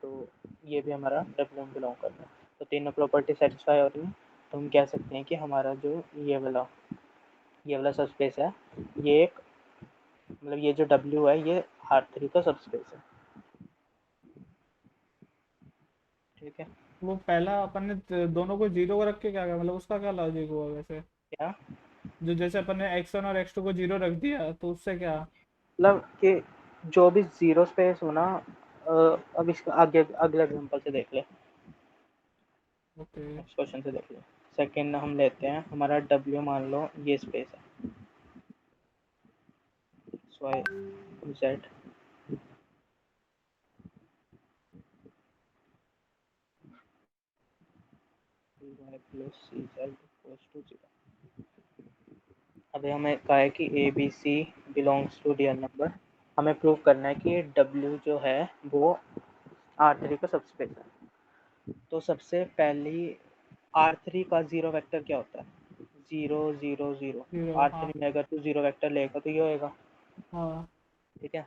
[SPEAKER 2] तो ये भी हमारा w में बिलोंग कर रहा है। तो तीनों प्रॉपर्टी सेटिस्फाई हो रही है। तो हम कह सकते हैं कि हमारा जो ये वाला सबस्पेस है, ये एक मतलब ये जो w है ये R3 का सबस्पेस है। ठीक है।
[SPEAKER 1] वो पहला अपन ने दोनों को 0 को रख के क्या किया, मतलब उसका क्या लॉजिक हुआ वैसे?
[SPEAKER 2] क्या
[SPEAKER 1] जो जैसे अपन ने x1 और x2 को 0 रख दिया तो उससे क्या?
[SPEAKER 2] मतलब कि जो भी जीरो स्पेस हो ना, अब इसका आगे अगले एग्जांपल से देख ले,
[SPEAKER 1] ओके।
[SPEAKER 2] नेक्स्ट क्वेश्चन से देख ले। सेकंड हम लेते हैं, हमारा w मान लो ये स्पेस है, y z y plus c z equals to 0। अभी हमें कहा है कि a b c belongs to real number. हमें प्रूव करना है कि ये w जो है वो R3 का सबस्पेस है। तो सबसे पहली R3 का जीरो वेक्टर क्या होता है, 0 0 0।
[SPEAKER 1] 0, हाँ।
[SPEAKER 2] R3 में अगर तू जीरो वेक्टर लेगा तो ये होएगा।
[SPEAKER 1] हाँ।
[SPEAKER 2] ठीक है।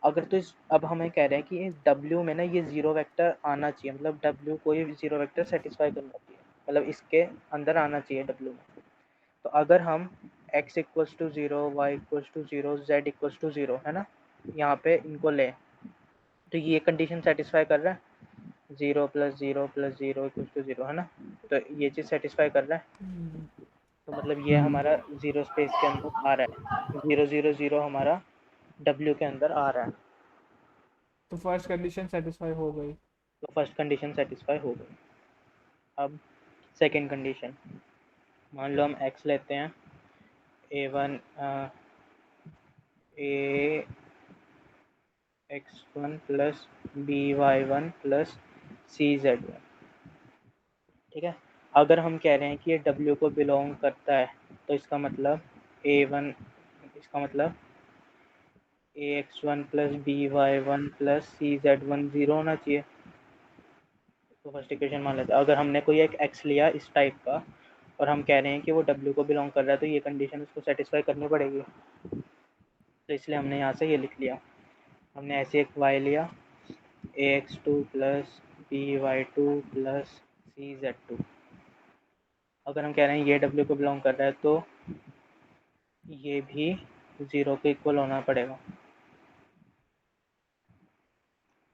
[SPEAKER 2] अगर तो अब हमें कह रहे हैं कि W में ना ये जीरो वेक्टर आना चाहिए, मतलब W कोई जीरो वेक्टर सेटिस्फाई करना चाहिए, मतलब इसके अंदर आना चाहिए W में। तो अगर हम x equals to 0, y equals to 0, z equals to 0 है ना, यहाँ पे इनको लें तो ये कंडीशन सेटिस्फाई कर रहा है, 0 प्लस 0 प्लस 0 इक्वल्स टू 0 है ना। तो ये चीज़ सेटिस्फाई कर रहा है। तो मतलब ये हमारा जीरो स्पेस के अंदर आ रहा है, 0 0 0 हमारा W के अंदर आ रहा है।
[SPEAKER 1] तो फर्स्ट कंडीशन सेटिस्फाई हो गई।
[SPEAKER 2] तो फर्स्ट कंडीशन सेटिस्फाई हो गई। अब सेकंड कंडीशन, मान लो हम x लेते हैं, a1 a x1 plus b y1 plus c z1। ठीक है। अगर हम कह रहे हैं कि ये w को बिलोंग करता है तो इसका मतलब a1, इसका मतलब ax1 plus by1 plus cz1 0 होना चाहिए। तो फर्स्ट इक्वेशन मान लेते हैं। अगर हमने कोई एक x लिया इस टाइप का और हम कह रहे हैं कि वो w को बिलोंग कर रहा है तो ये कंडीशन उसको सेटिस्फाई करनी पड़ेगी। तो इसलिए हमने यहाँ से ये लिख लिया। हमने ऐसे एक y लिया, ax2 plus by2 plus cz2। अगर हम कह रहे हैं ये w को बिलोंग कर रहा है तो ये भी 0 के इक्वल होना पड़ेगा।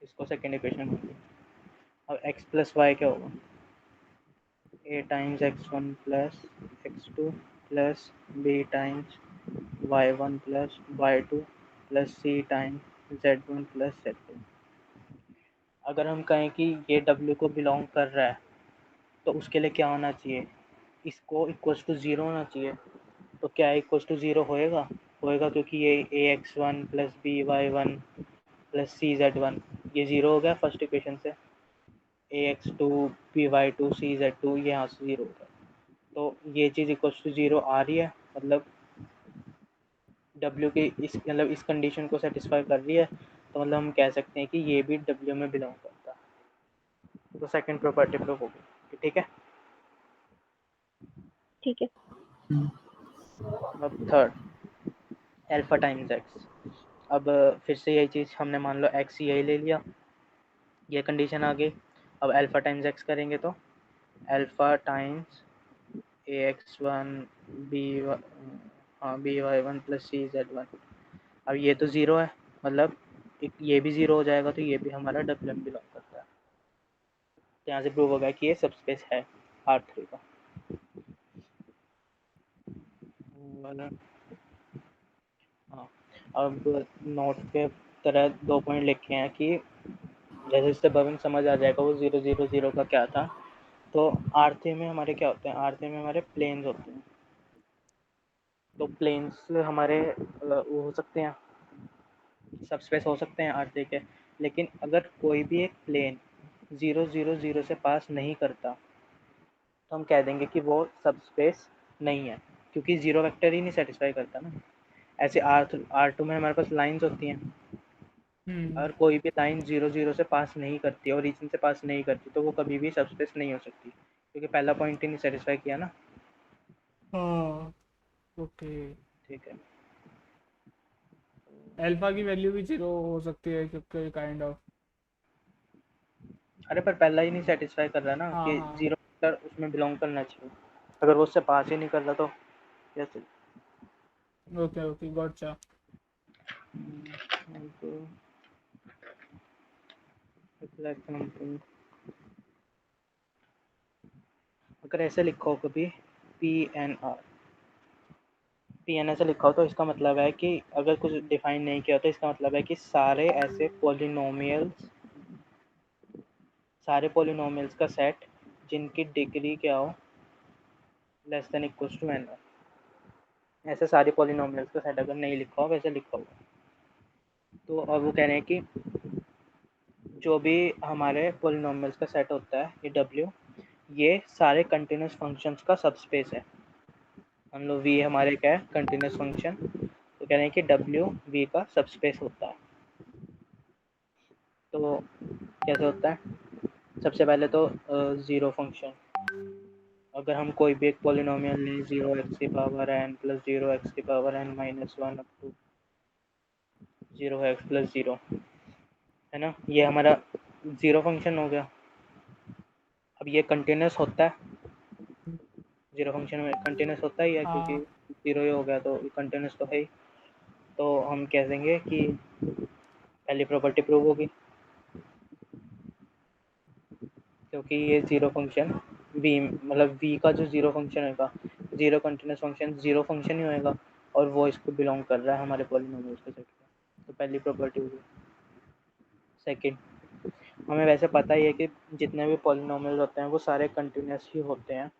[SPEAKER 2] इसको सेकेंड इक्वेशन बोलते हैं। अब x प्लस वाई क्या होगा, a times x1 plus x2 plus b times y1 plus y2 plus c times z1 plus z2। अगर हम कहें कि ये w को बिलोंग कर रहा है तो उसके लिए क्या होना चाहिए, इसको इक्वल्स टू 0 होना चाहिए। तो क्या इक्वल्स टू 0 होएगा, होएगा क्योंकि ये ax1 plus by1 plus cz1 ये 0 हो गया फर्स्ट इक्वेशन से। ax2 by2 cz2 ये यहाँ से 0 हो गया। तो ये चीज़ इक्वल्स टू 0 आ रही है, मतलब W की इस मतलब इस कंडीशन को सेटिस्फाई कर रही है। तो मतलब हम कह सकते हैं कि ये भी W में बिलोंग करता है। तो सेकंड प्रॉपर्टी प्रूव हो गई। ठीक है।
[SPEAKER 3] ठीक है।
[SPEAKER 2] अब थर्ड, अल्फा टाइम्स x। अब फिर से यही चीज़ हमने मान लो x यही ले लिया, ये कंडीशन आ गई। अब अल्फा टाइम्स x करेंगे तो alpha times ax1 b by1 plus cz1। अब ये तो ज़ीरो है, मतलब ये भी ज़ीरो हो जाएगा तो ये भी हमारा W में बिलोंग करता है। तो यहाँ से प्रूव हो गया कि ये सबस्पेस है R3 का। वाला हाँ, अब नोट के तरह 2 पॉइंट लिखे हैं कि जैसे इससे बवन समझ आ जाएगा वो 0 0 0 का क्या था। तो R3 में हमारे क्या होते हैं, R3 में हमारे प्लेन्स होते हैं। तो प्लेन्स हमारे वो हो सकते हैं, सबस्पेस हो सकते हैं R3 के, लेकिन अगर कोई भी एक प्लेन 0 0 0 से पास नहीं करता तो हम कह देंगे कि वो सबस्पेस नहीं है, क्योंकि जीरो वेक्टर ही नहीं सेटिस्फाई करता ना। ऐसे R2 में हमारे पास लाइंस होती हैं, अगर कोई भी लाइन 0 0 से पास नहीं करती और रीजन से पास नहीं करती तो वो कभी भी सबस्पेस नहीं हो सकती, क्योंकि पहला पॉइंट ही नहीं सेटिस्फाई किया ना।
[SPEAKER 1] हाँ ओके।
[SPEAKER 2] ठीक है।
[SPEAKER 1] अल्फा की वैल्यू भी 0 हो सकती है क्योंकि काइंड ऑफ।
[SPEAKER 2] अरे पर पहला ही नहीं सेटिस्फाई कर रहा ना
[SPEAKER 1] हाँ
[SPEAKER 2] कि
[SPEAKER 1] हाँ
[SPEAKER 2] जीरो वेक्टर उसमें बिलोंग करना चाहिए, अगर वो उससे पास ही नहीं कर रहा तो कैसे।
[SPEAKER 1] Okay okay गॉटचा।
[SPEAKER 2] अगर ऐसे लिखा हो कभी पी एन ऐसे लिखा हो तो इसका मतलब है कि अगर कुछ डिफाइन नहीं किया तो इसका मतलब है कि सारे पोलिनोमियल्स का सेट जिनकी डिग्री क्या हो less than equals to n, ऐसे सारे पोलिनोमियल्स का सेट अगर नहीं लिखा हो वैसे लिखा होगा। तो अब वो कह रहे हैं कि जो भी हमारे पोलिनोमियल्स का सेट होता है ये W, ये सारे कंटिन्यूस फंक्शंस का सबस्पेस है। मान लो V हमारे क्या है, कंटिन्यूस फंक्शन, तो कह रहे हैं कि W V का सबस्पेस होता है। तो कैसे होता है, सबसे पहले तो ज़ीरो फंक्शन, अगर हम कोई भी एक पोलिनोमियल लें 0x⁻n + 0x⁻n-1 up to 0x+0, है ना, ये हमारा ज़ीरो फंक्शन हो गया। अब ये कंटिन्यूस होता है, ज़ीरो फंक्शन में कंटिन्यूस होता ही है क्योंकि
[SPEAKER 1] हाँ
[SPEAKER 2] ज़ीरो ही हो गया तो कंटिन्यूस तो है ही। तो हम कह देंगे कि पहली प्रॉपर्टी प्रूव होगी, क्योंकि ये ज़ीरो फंक्शन v मतलब v का जो ज़ीरो फंक्शन होगा, zero continuous function zero function ही होएगा और वो इसको बिलोंग कर रहा है हमारे पॉलिनोमियल्स के सेट में। तो पहली प्रॉपर्टी होगी। सेकंड, हमें वैसे पता ही है कि जितने भी पॉलिनोमियल्स होते हैं वो सारे कंटिन्यूस ही होते हैं,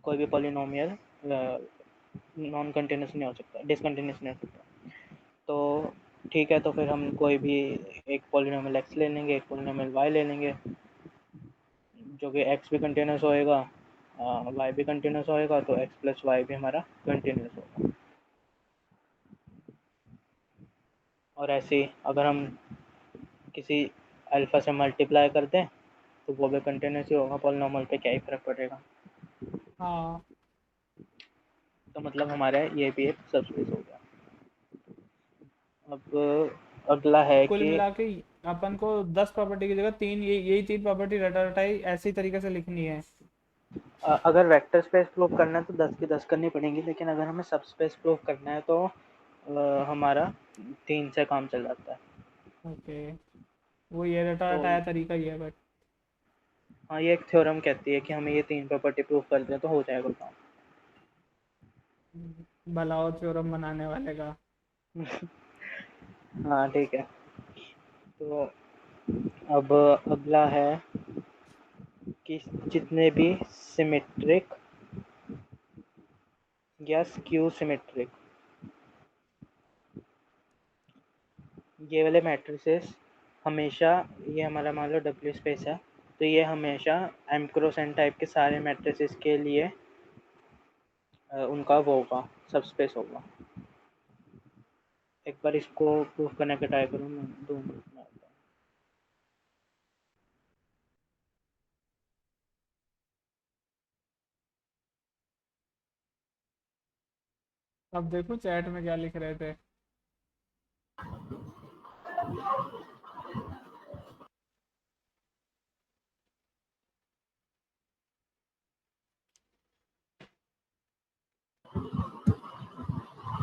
[SPEAKER 2] कोई भी पॉलिनोमियल नॉन कंटिन्यूस नहीं हो सकता, डिसकंटिन्यूस नहीं हो सकता। तो ठीक है, तो फिर हम कोई भी एक पॉलिनोमियल x ले लेंगे, एक पॉलिनोमियल y ले लेंगे, जो कि x भी कंटिन्यूस होएगा, y भी कंटिन्यूस होएगा, तो x + y भी हमारा कंटिन्यूस होगा। और ऐसे ही अगर हम किसी अल्फ़ा से मल्टीप्लाई कर दें तो वो भी कंटिन्यूस ही होगा, पॉलिनोमियल पे क्या ही फर्क पड़ेगा।
[SPEAKER 1] हाँ।
[SPEAKER 2] तो मतलब हमारा ये भी एक सबस्पेस हो गया। अब अगला है
[SPEAKER 1] कुल
[SPEAKER 2] कि
[SPEAKER 1] मिला के अपन को 10 प्रॉपर्टी की जगह यही तीन प्रॉपर्टी रटा रटाई ऐसी तरीके से लिखनी है।
[SPEAKER 2] अगर वेक्टर स्पेस प्रूव करना है तो 10 की 10 करनी पड़ेंगी, लेकिन अगर हमें सब स्पेस प्रूव करना है तो हमारा 3 से काम चल जाता है।
[SPEAKER 1] ओके, वो ये रटा
[SPEAKER 2] तो
[SPEAKER 1] रटाया तरीका ही है बट
[SPEAKER 2] हाँ, ये एक थ्योरम कहती है कि हमें ये 3 प्रॉपर्टी प्रूव कर दें तो हो जाएगा काम।
[SPEAKER 1] भला हो थ्योरम बनाने वाले का।
[SPEAKER 2] हाँ ठीक है। तो अब अगला है कि जितने भी सिमेट्रिक या स्क्यू सिमेट्रिक ये वाले मैट्रिसेस हमेशा, ये हमारा मान लो W स्पेस है, तो ये हमेशा M क्रॉस N टाइप के सारे मैट्रिसेस के लिए उनका वो होगा, सबस्पेस होगा। एक बार इसको प्रूफ करने का ट्राई करूँ मैं, 2 मिनट में आता हूँ।
[SPEAKER 1] अब देखो चैट में क्या लिख रहे थे।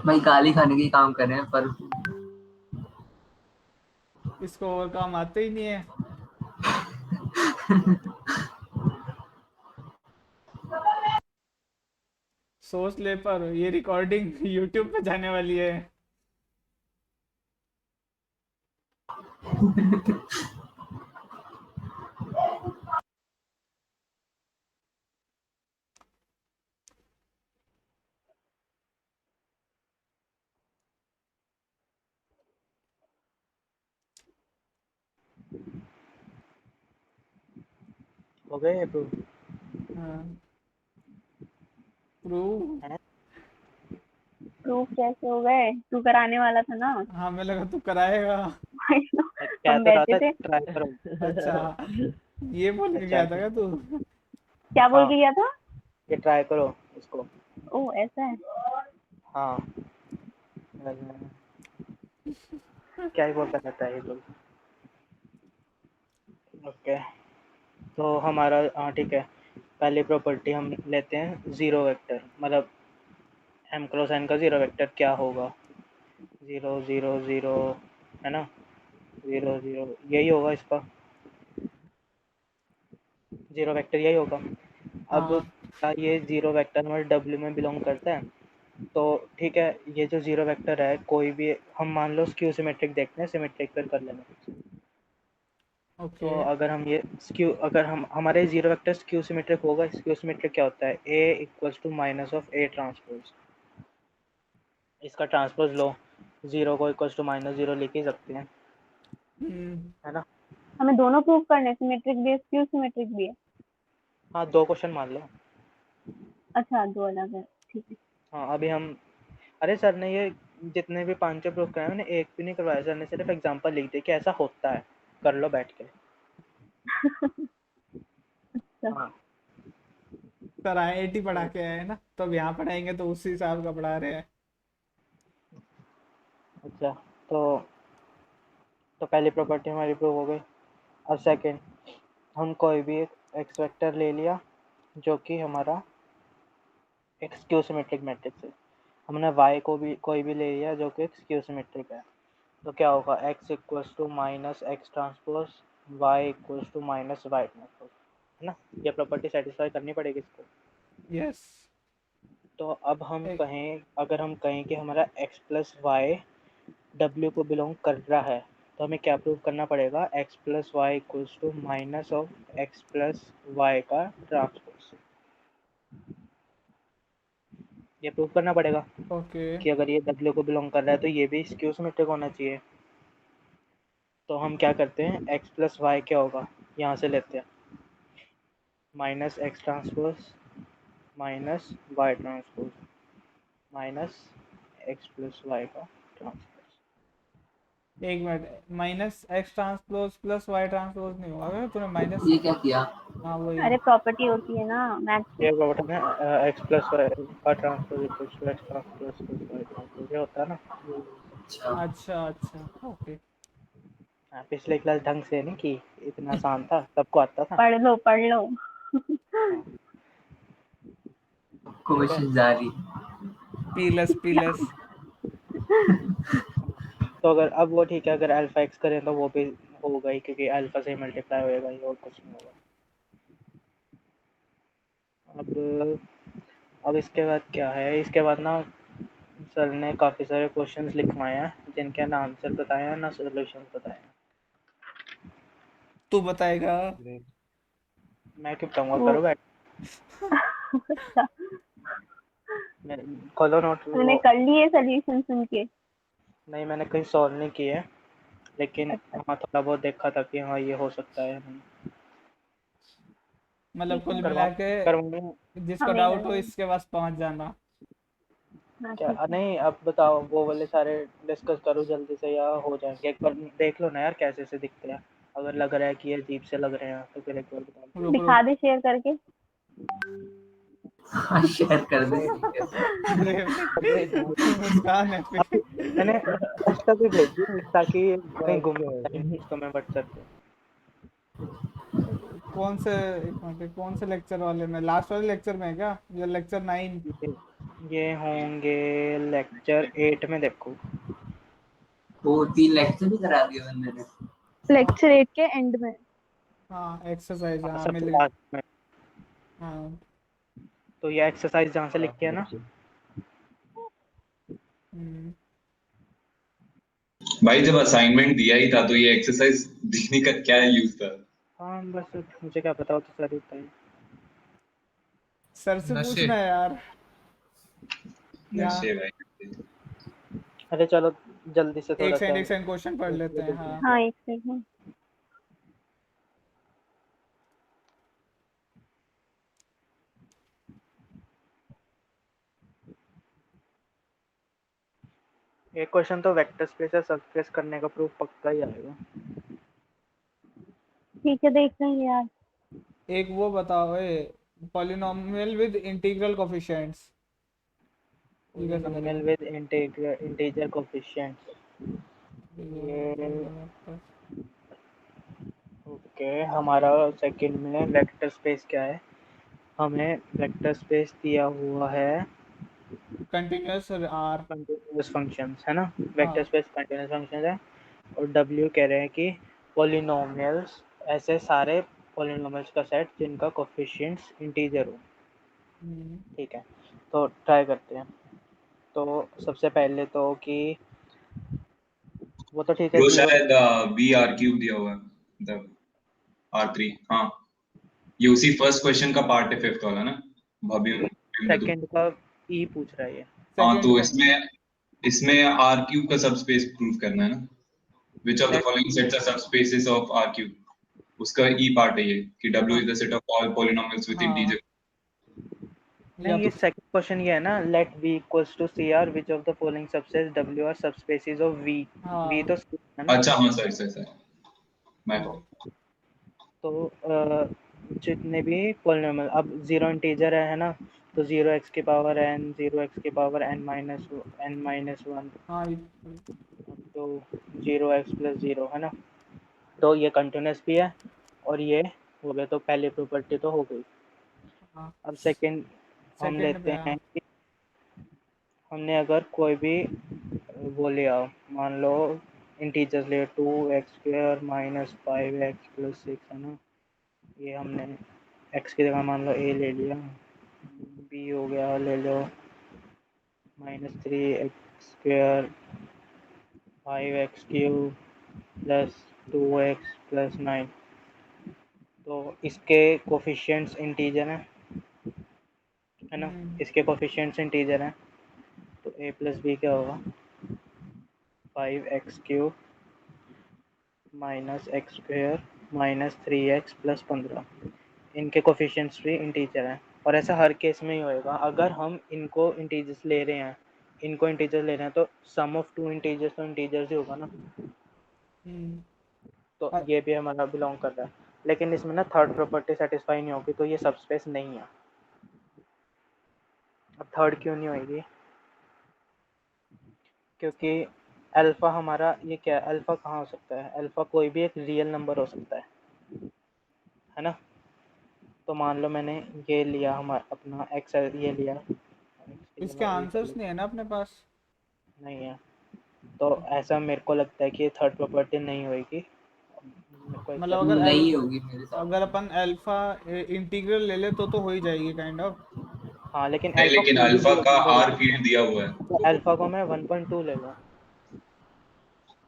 [SPEAKER 5] भाई गाली खाने की काम कर रहे हैं पर
[SPEAKER 1] इसको और काम आते ही नहीं है। सोच ले, पर ये रिकॉर्डिंग यूट्यूब पे जाने वाली है।
[SPEAKER 2] हो गए अप्रूव?
[SPEAKER 1] हाँ, प्रूव।
[SPEAKER 3] प्रूफ कैसे हो गए? तू कराने वाला था ना।
[SPEAKER 1] हाँ, मैं लगा तू कराएगा।
[SPEAKER 2] मैं कह
[SPEAKER 3] हम
[SPEAKER 2] तो रहा
[SPEAKER 3] बैठे
[SPEAKER 2] था
[SPEAKER 3] थे।
[SPEAKER 2] ट्राई करो।
[SPEAKER 1] अच्छा, ये बोल के
[SPEAKER 2] अच्छा
[SPEAKER 1] गया था क्या तू?
[SPEAKER 3] क्या बोल
[SPEAKER 2] हाँ,
[SPEAKER 3] के गया था?
[SPEAKER 2] ये ट्राई करो इसको।
[SPEAKER 3] ओह ऐसा है।
[SPEAKER 2] हाँ, क्या ही बोलता रहता है ये तो। ओके, तो हमारा हाँ ठीक है। पहली प्रॉपर्टी हम लेते हैं जीरो वेक्टर, मतलब m क्रॉस n का जीरो वेक्टर क्या होगा? 0 0 0 है ना, 0 0 यही होगा इसका जीरो वेक्टर, यही होगा। अब
[SPEAKER 1] हाँ
[SPEAKER 2] क्या ये जीरो वेक्टर हमारे W में बिलोंग करता है? तो ठीक है, ये जो जीरो वेक्टर है कोई भी हम मान लो स्क्यू सिमेट्रिक देखते हैं, सिमेट्रिक पर कर लेना।
[SPEAKER 1] ओके।
[SPEAKER 2] तो अगर हम ये स्क्यू, अगर हम हमारे जीरो वेक्टर स्क्यू सिमेट्रिक होगा, स्क्यू सिमेट्रिक क्या होता है? A equals to minus of A transpose. इसका ट्रांसपोज लो, जीरो को इक्वल्स टू माइनस जीरो लिख ही सकते हैं, है ना?
[SPEAKER 3] हमें दोनों प्रूफ करने, सिमेट्रिक भी है, स्क्यू सिमेट्रिक भी है।
[SPEAKER 2] हाँ, दो क्वेश्चन मान लो।
[SPEAKER 3] अच्छा, दो अलग है, ठीक है।
[SPEAKER 2] हाँ, अभी हम, अरे सर ने ये जितने भी पांचों प्रूफ कराए मैंने एक भी नहीं करवाया, सर ने सिर्फ एग्जांपल लिख दिया कि ऐसा होता है, कर लो बैठ के। हाँ
[SPEAKER 1] सर IIT पढ़ा के आए हैं ना, तो अब यहाँ पढ़ाएंगे तो उसी हिसाब का पढ़ा रहे हैं।
[SPEAKER 2] अच्छा, तो पहली प्रॉपर्टी हमारी प्रूव हो गई। अब सेकंड, हम कोई भी एक एक्स वेक्टर ले लिया जो कि हमारा एक स्क्यू सिमेट्रिक मैट्रिक्स है। हमने y को भी कोई भी ले लिया जो कि एक स्क्यू सिमेट्रिक है। तो क्या होगा? x equals to minus x transpose, y equals to minus y transpose, है ना? ये प्रॉपर्टी सेटिस्फाई करनी पड़ेगी इसको।
[SPEAKER 1] यस।
[SPEAKER 2] तो अब हम कहें, अगर हम कहें कि हमारा x प्लस वाई डब्ल्यू को बिलोंग कर रहा है, तो हमें क्या प्रूव करना पड़ेगा? x plus y equals to minus of x plus y का ट्रांसपोज। ये प्रूव करना पड़ेगा
[SPEAKER 1] ओके।
[SPEAKER 2] कि अगर ये W को बिलोंग कर रहा है तो ये भी स्क्यू सिमेट्रिक होना चाहिए। तो हम क्या करते हैं, x प्लस वाई क्या होगा, यहाँ से लेते हैं minus x transpose minus y transpose minus x plus y का ट्रांसपोज।
[SPEAKER 1] एक minute, minus x transpose plus y transpose नहीं होगा क्या? तूने माइनस।
[SPEAKER 5] ये क्या किया?
[SPEAKER 1] हाँ वही।
[SPEAKER 3] अरे प्रॉपर्टी होती है ना मैथ्स
[SPEAKER 2] ये
[SPEAKER 3] की।
[SPEAKER 2] बटन है एक्स प्लस वाई का transpose equals to x transpose plus y transpose, ये होता है ना।
[SPEAKER 5] अच्छा,
[SPEAKER 1] अच्छा अच्छा, ओके।
[SPEAKER 2] हाँ, पिछले क्लास ढंग से नहीं की, इतना आसान था, सबको आता था।
[SPEAKER 3] पढ़ लो पढ़ लो।
[SPEAKER 2] हाँ, ठीक है।
[SPEAKER 5] क्वेश्चन जारी।
[SPEAKER 1] पीलस पीलस।
[SPEAKER 2] तो अगर अब वो ठीक है, अगर अल्फा एक्स करें तो वो भी होगा ही, क्योंकि अल्फा से मल्टीप्लाई होएगा ही, और कुछ नहीं होगा। अब इसके बाद क्या है? इसके बाद ना सर ने काफ़ी सारे क्वेश्चंस लिखवाए हैं जिनके ना आंसर बताए हैं ना सॉल्यूशन बताए हैं।
[SPEAKER 1] तू बताएगा?
[SPEAKER 2] मैं क्यों बताऊंगा,
[SPEAKER 3] वो
[SPEAKER 2] करो बैठ।
[SPEAKER 3] अच्छा,
[SPEAKER 2] खोलो नोट
[SPEAKER 3] मैंने
[SPEAKER 2] वो।
[SPEAKER 3] कर लिए सॉल्यूशन सुन के।
[SPEAKER 2] नहीं, मैंने कहीं सॉल्व नहीं किए, लेकिन
[SPEAKER 3] अच्छा
[SPEAKER 2] हाँ थोड़ा बहुत देखा था कि हाँ ये हो सकता है।
[SPEAKER 1] मतलब
[SPEAKER 3] ठीक है,
[SPEAKER 1] कुल
[SPEAKER 2] करवा
[SPEAKER 1] मिला के
[SPEAKER 2] करवाऊंगा
[SPEAKER 1] जिसको
[SPEAKER 3] हम ही कर
[SPEAKER 1] डाउट हो
[SPEAKER 3] लेंगे।
[SPEAKER 1] इसके पास पहुंच जाना।
[SPEAKER 3] हाँ
[SPEAKER 2] क्या?
[SPEAKER 3] ठीक है।
[SPEAKER 2] नहीं, अब बताओ वो वाले सारे डिस्कस करो जल्दी से, या हो जाएंगे? एक बार देख लो ना यार कैसे से दिखते हैं, अगर लग रहा है कि ये अजीब से लग रहे हैं तो फिर एक बार बताओ।
[SPEAKER 1] रुक
[SPEAKER 3] दिखा
[SPEAKER 1] रुक।
[SPEAKER 3] दे शेयर करके।
[SPEAKER 5] हाँ, शेयर कर दे ठीक है।
[SPEAKER 1] मुस्कान है
[SPEAKER 2] अब
[SPEAKER 1] फिर।
[SPEAKER 2] मैंने इंस्टा पे भेज दी ताकि कहीं घूम जाए तो मैं व्हाट्सएप पे।
[SPEAKER 1] कौन से, एक मिनट, कौन से लेक्चर वाले में? लास्ट वाले लेक्चर में है क्या, या लेक्चर 9?
[SPEAKER 2] ये होंगे लेक्चर 8 में, देखो।
[SPEAKER 5] वो 3 लेक्चर भी करा दिए बंदे ने।
[SPEAKER 3] लेक्चर 8 के एंड में।
[SPEAKER 1] हाँ एक्सरसाइज, हाँ
[SPEAKER 2] सबसे
[SPEAKER 1] मिल गया।
[SPEAKER 2] लास्ट में।
[SPEAKER 1] हाँ।
[SPEAKER 2] तो ये एक्सरसाइज जहाँ से लिख के है ना,
[SPEAKER 1] हम्म,
[SPEAKER 4] भाई जब असाइनमेंट दिया ही था तो ये एक्सरसाइज दिखने का क्या यूज था?
[SPEAKER 2] हाँ बस मुझे क्या पता, वो तो सर होता है।
[SPEAKER 1] सर से
[SPEAKER 6] नशे।
[SPEAKER 1] पूछना है यार।
[SPEAKER 4] नशे
[SPEAKER 1] यहाँ
[SPEAKER 4] भाई।
[SPEAKER 2] अरे चलो जल्दी से थोड़ा सा।
[SPEAKER 1] एक सेकंड क्वेश्चन पढ़ लेते हैं। हाँ।
[SPEAKER 3] हाँ एक सेकंड।
[SPEAKER 2] एक क्वेश्चन तो वेक्टर स्पेस है सबस्पेस करने का प्रूफ पक्का ही आएगा।
[SPEAKER 3] ठीक है देख लेंगे यार।
[SPEAKER 1] एक वो बताओ, पॉलिनोमियल विद इंटीग्रल कोफिशिएंट्स, ये कैसे
[SPEAKER 2] पॉलिनोमियल
[SPEAKER 1] करेंगे?
[SPEAKER 2] With integer coefficients. ये ओके, हमारा सेकंड में वेक्टर स्पेस क्या है, हमें वेक्टर स्पेस दिया हुआ है
[SPEAKER 1] कंटिन्यूअस आर।
[SPEAKER 2] कंटिन्यूअस फंक्शंस है ना, वेक्टर
[SPEAKER 1] हाँ।
[SPEAKER 2] स्पेस कंटिन्यूअस फंक्शंस है। और डब्ल्यू कह रहे हैं कि पॉलिनोमियल्स, ऐसे सारे पॉलिनोमियल्स का सेट जिनका कोफिशिएंट्स इंटीजर हो।
[SPEAKER 1] हम्म,
[SPEAKER 2] ठीक है, तो ट्राई करते हैं। तो सबसे पहले तो कि वो तो ठीक है
[SPEAKER 4] ब्रो
[SPEAKER 2] जीरो।
[SPEAKER 4] शायद बी आर क्यूब दिया हुआ है, मतलब R3। हाँ, ये उसी फर्स्ट क्वेश्चन का पार्ट है, फिफ्थ वाला ना भाभी।
[SPEAKER 2] सेकंड का ई पूछ रहा है ये।
[SPEAKER 4] हाँ
[SPEAKER 1] सेकंड
[SPEAKER 4] तो
[SPEAKER 1] का।
[SPEAKER 4] इसमें इसमें आर क्यूब का सबस्पेस प्रूव करना है ना, which of the
[SPEAKER 2] let
[SPEAKER 4] following sets are subspaces of R cube. उसका ई पार्ट है ये कि W
[SPEAKER 1] हाँ
[SPEAKER 4] is the set of all polynomials with
[SPEAKER 1] हाँ।
[SPEAKER 4] इंटीजर।
[SPEAKER 1] या
[SPEAKER 2] नहीं, ये
[SPEAKER 1] तो
[SPEAKER 2] सेकंड क्वेश्चन ये है ना, let v equals to C R which of the following subset w are subspaces of v। v
[SPEAKER 1] हाँ।
[SPEAKER 2] तो C है ना।
[SPEAKER 4] अच्छा हाँ, सही सही सही, माय
[SPEAKER 1] हम्म,
[SPEAKER 4] फॉल्ट।
[SPEAKER 2] तो जितने भी पॉलिनोमियल अब जीरो इंटीजर है ना, तो जीरो एक्स की पावर n, जीरो एक्स की पावर n-1
[SPEAKER 1] हाँ
[SPEAKER 2] तो जीरो एक्स प्लस जीरो है ना। तो ये कंटिन्यूस भी है और ये हो गया, तो पहली प्रॉपर्टी तो हो गई।
[SPEAKER 1] हाँ।
[SPEAKER 2] अब सेकंड हम
[SPEAKER 1] सेकंड
[SPEAKER 2] लेते
[SPEAKER 1] पे
[SPEAKER 2] हैं
[SPEAKER 1] हाँ।
[SPEAKER 2] कि हमने अगर कोई भी वो लिया, मान लो इंटीजर्स ले, 2x² माइनस 5x प्लस 6 है ना, ये हमने x की जगह मान लो a ले लिया, b हो गया ले लो -3x² 5x³ plus 2x plus 9। तो इसके कोफिशिएंट्स इंटीजर हैं है ना,
[SPEAKER 1] हम्म,
[SPEAKER 2] इसके कोफिशिएंट्स इंटीजर हैं। तो a प्लस बी क्या होगा, 5x³ minus x² minus 3x plus 15। इनके कोफिशिएंट्स भी इंटीजर हैं और ऐसा हर केस में ही होएगा। अगर हम इनको इंटीजर्स ले रहे हैं, इनको इंटीजर ले रहे हैं, तो सम ऑफ टू इंटीजर्स तो इंटीजर्स ही होगा ना।
[SPEAKER 1] हम्म।
[SPEAKER 2] तो
[SPEAKER 1] अ-
[SPEAKER 2] ये भी हमारा बिलोंग कर रहा है, लेकिन इसमें ना थर्ड प्रॉपर्टी सेटिस्फाई नहीं होगी, तो ये सबस्पेस नहीं है। अब थर्ड क्यों नहीं होगी, क्योंकि अल्फ़ा हमारा ये क्या है, अल्फ़ा कहाँ हो सकता है, अल्फ़ा कोई भी एक रियल नंबर हो सकता है ना। तो मान लो मैंने ये लिया, हमारा अपना एक्स ये लिया, x की
[SPEAKER 1] इसके
[SPEAKER 2] जगह a कर
[SPEAKER 1] आंसर्स
[SPEAKER 2] लो,
[SPEAKER 1] नहीं है ना अपने पास।
[SPEAKER 2] नहीं है। तो ऐसा मेरे को लगता है कि थर्ड प्रॉपर्टी नहीं होगी। मेरे को
[SPEAKER 1] मतलब
[SPEAKER 2] एग्जैक्ट
[SPEAKER 1] अगर
[SPEAKER 2] पता नहीं।
[SPEAKER 5] नहीं होगी मेरे हिसाब
[SPEAKER 1] अगर
[SPEAKER 5] से।
[SPEAKER 1] अपन अल्फा इंटीग्रल ले ले तो हो ही जाएगी काइंड ऑफ।
[SPEAKER 2] हाँ लेकिन
[SPEAKER 4] नहीं,
[SPEAKER 2] अल्फ़ा
[SPEAKER 4] लेकिन
[SPEAKER 2] कोई
[SPEAKER 4] अल्फा
[SPEAKER 2] भी एक
[SPEAKER 4] का
[SPEAKER 2] नंबर हो
[SPEAKER 4] आर
[SPEAKER 2] सकता
[SPEAKER 4] फील्ड दिया हुआ है।
[SPEAKER 2] है, तो अल्फ़ा को मैं 1.2 ले लूँ।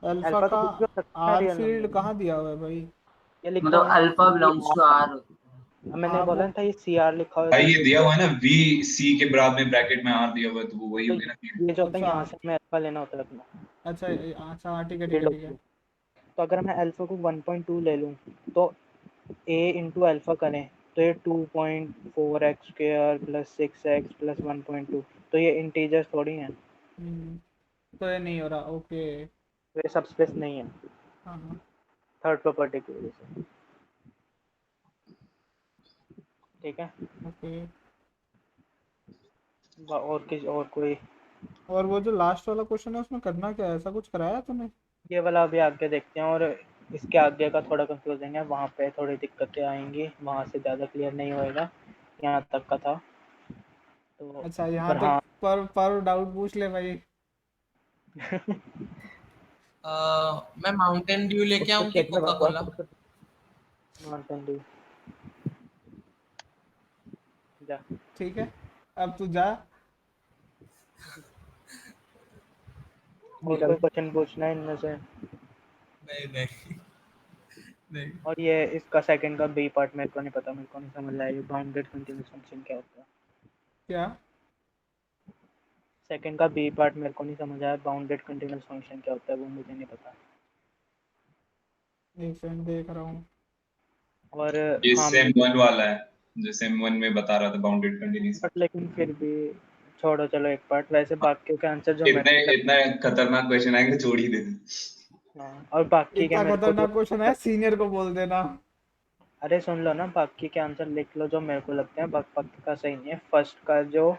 [SPEAKER 1] अल्फा
[SPEAKER 2] अल्फ़ा तो
[SPEAKER 1] का
[SPEAKER 2] कुछ भी हो सकता है
[SPEAKER 1] आर
[SPEAKER 2] रियल
[SPEAKER 1] फील्ड
[SPEAKER 2] नंबर।
[SPEAKER 1] कहाँ दिया हुआ है भाई?
[SPEAKER 2] ये लिखा
[SPEAKER 5] मतलब
[SPEAKER 2] हुआ है ना
[SPEAKER 5] alpha belongs to
[SPEAKER 2] CR।
[SPEAKER 5] R.
[SPEAKER 2] मैंने
[SPEAKER 1] हाँ वो।
[SPEAKER 2] बोला था ये सी आर लिखा हुआ है,
[SPEAKER 4] भाई
[SPEAKER 2] तो
[SPEAKER 4] ये
[SPEAKER 2] ये
[SPEAKER 4] दिया हुआ है ना, वी सी के बाद में ब्रैकेट में आर दिया हुआ है, तो वो वही
[SPEAKER 2] तो
[SPEAKER 4] हो गया ना फील्ड।
[SPEAKER 2] ये जो होता है
[SPEAKER 1] अच्छा
[SPEAKER 2] यहाँ से हमें अल्फ़ा लेना होता है अपना
[SPEAKER 1] अच्छा। अच्छा हाँ ठीक है ठीक है
[SPEAKER 2] फील्ड
[SPEAKER 1] ठीक
[SPEAKER 2] ऑफ
[SPEAKER 1] है।
[SPEAKER 2] व्यू। तो अगर मैं अल्फ़ा को 1.2 ले लूँ, तो a इंटू अल्फ़ा करें, तो ये 2.4x² प्लस 6x प्लस 1.2, तो ये इंटीजर थोड़ी हैं,
[SPEAKER 1] हम्म, तो ये नहीं हो रहा। ओके।
[SPEAKER 2] तो ये सबस्पेस नहीं है
[SPEAKER 1] हाँ हाँ।
[SPEAKER 2] थर्ड प्रॉपर्टी की वजह से। ठीक है,
[SPEAKER 1] ओके।
[SPEAKER 2] और किस और कोई।
[SPEAKER 1] और वो जो लास्ट वाला क्वेश्चन है उसमें करना क्या है? ऐसा कुछ कराया तूने?
[SPEAKER 2] ये वाला अभी आगे देखते हैं, और इसके आगे का थोड़ा कंफ्यूजिंग है, वहाँ पे थोड़ी दिक्कतें आएंगी, वहाँ से ज़्यादा क्लियर नहीं होएगा, यहाँ तक का था। तो
[SPEAKER 1] अच्छा यहाँ
[SPEAKER 2] पर
[SPEAKER 1] तक
[SPEAKER 2] हाँ
[SPEAKER 1] पर डाउट पूछ ले भाई।
[SPEAKER 6] मैं, माउंटेन ड्यू लेके
[SPEAKER 2] उसको
[SPEAKER 6] आऊं कि
[SPEAKER 2] चेक में
[SPEAKER 6] Coca Cola?
[SPEAKER 2] Not and D जा।
[SPEAKER 1] ठीक है, अब तू जा।
[SPEAKER 2] और कोई क्वेश्चन पूछना है इनमें से?
[SPEAKER 6] नहीं नहीं नहीं
[SPEAKER 2] और ये इसका सेकंड का बी पार्ट मेरे को नहीं पता, मेरे को नहीं समझ आया ये बाउंडेड कंटीन्यूअस फंक्शन क्या होता है।
[SPEAKER 1] क्या?
[SPEAKER 2] सेकंड का बी पार्ट मेरे को नहीं समझ आया, बाउंडेड कंटीन्यूअस फंक्शन क्या होता है वो मुझे नहीं पता।
[SPEAKER 1] एक सेकंड देख रहा हूँ।
[SPEAKER 2] और
[SPEAKER 4] ये
[SPEAKER 2] हाँ
[SPEAKER 4] सेम 1 वाला है जो सेम 1 में बता रहा था बाउंडेड कंटीन्यूअस।
[SPEAKER 2] बट लेकिन फिर भी छोड़ो, चलो एक पार्ट। वैसे बाकी के आंसर जो
[SPEAKER 4] इतने
[SPEAKER 2] मेरे
[SPEAKER 4] इतना खतरनाक क्वेश्चन आएंगे छोड़ ही दे।
[SPEAKER 2] हाँ, और बाकी के
[SPEAKER 1] इतना
[SPEAKER 2] मेरे को जो
[SPEAKER 1] खतरनाक क्वेश्चन है, सीनियर को बोल देना।
[SPEAKER 2] अरे सुन लो ना, बाकी के आंसर लिख लो जो मेरे को लगते हैं बाकी का सही नहीं है। फर्स्ट का जो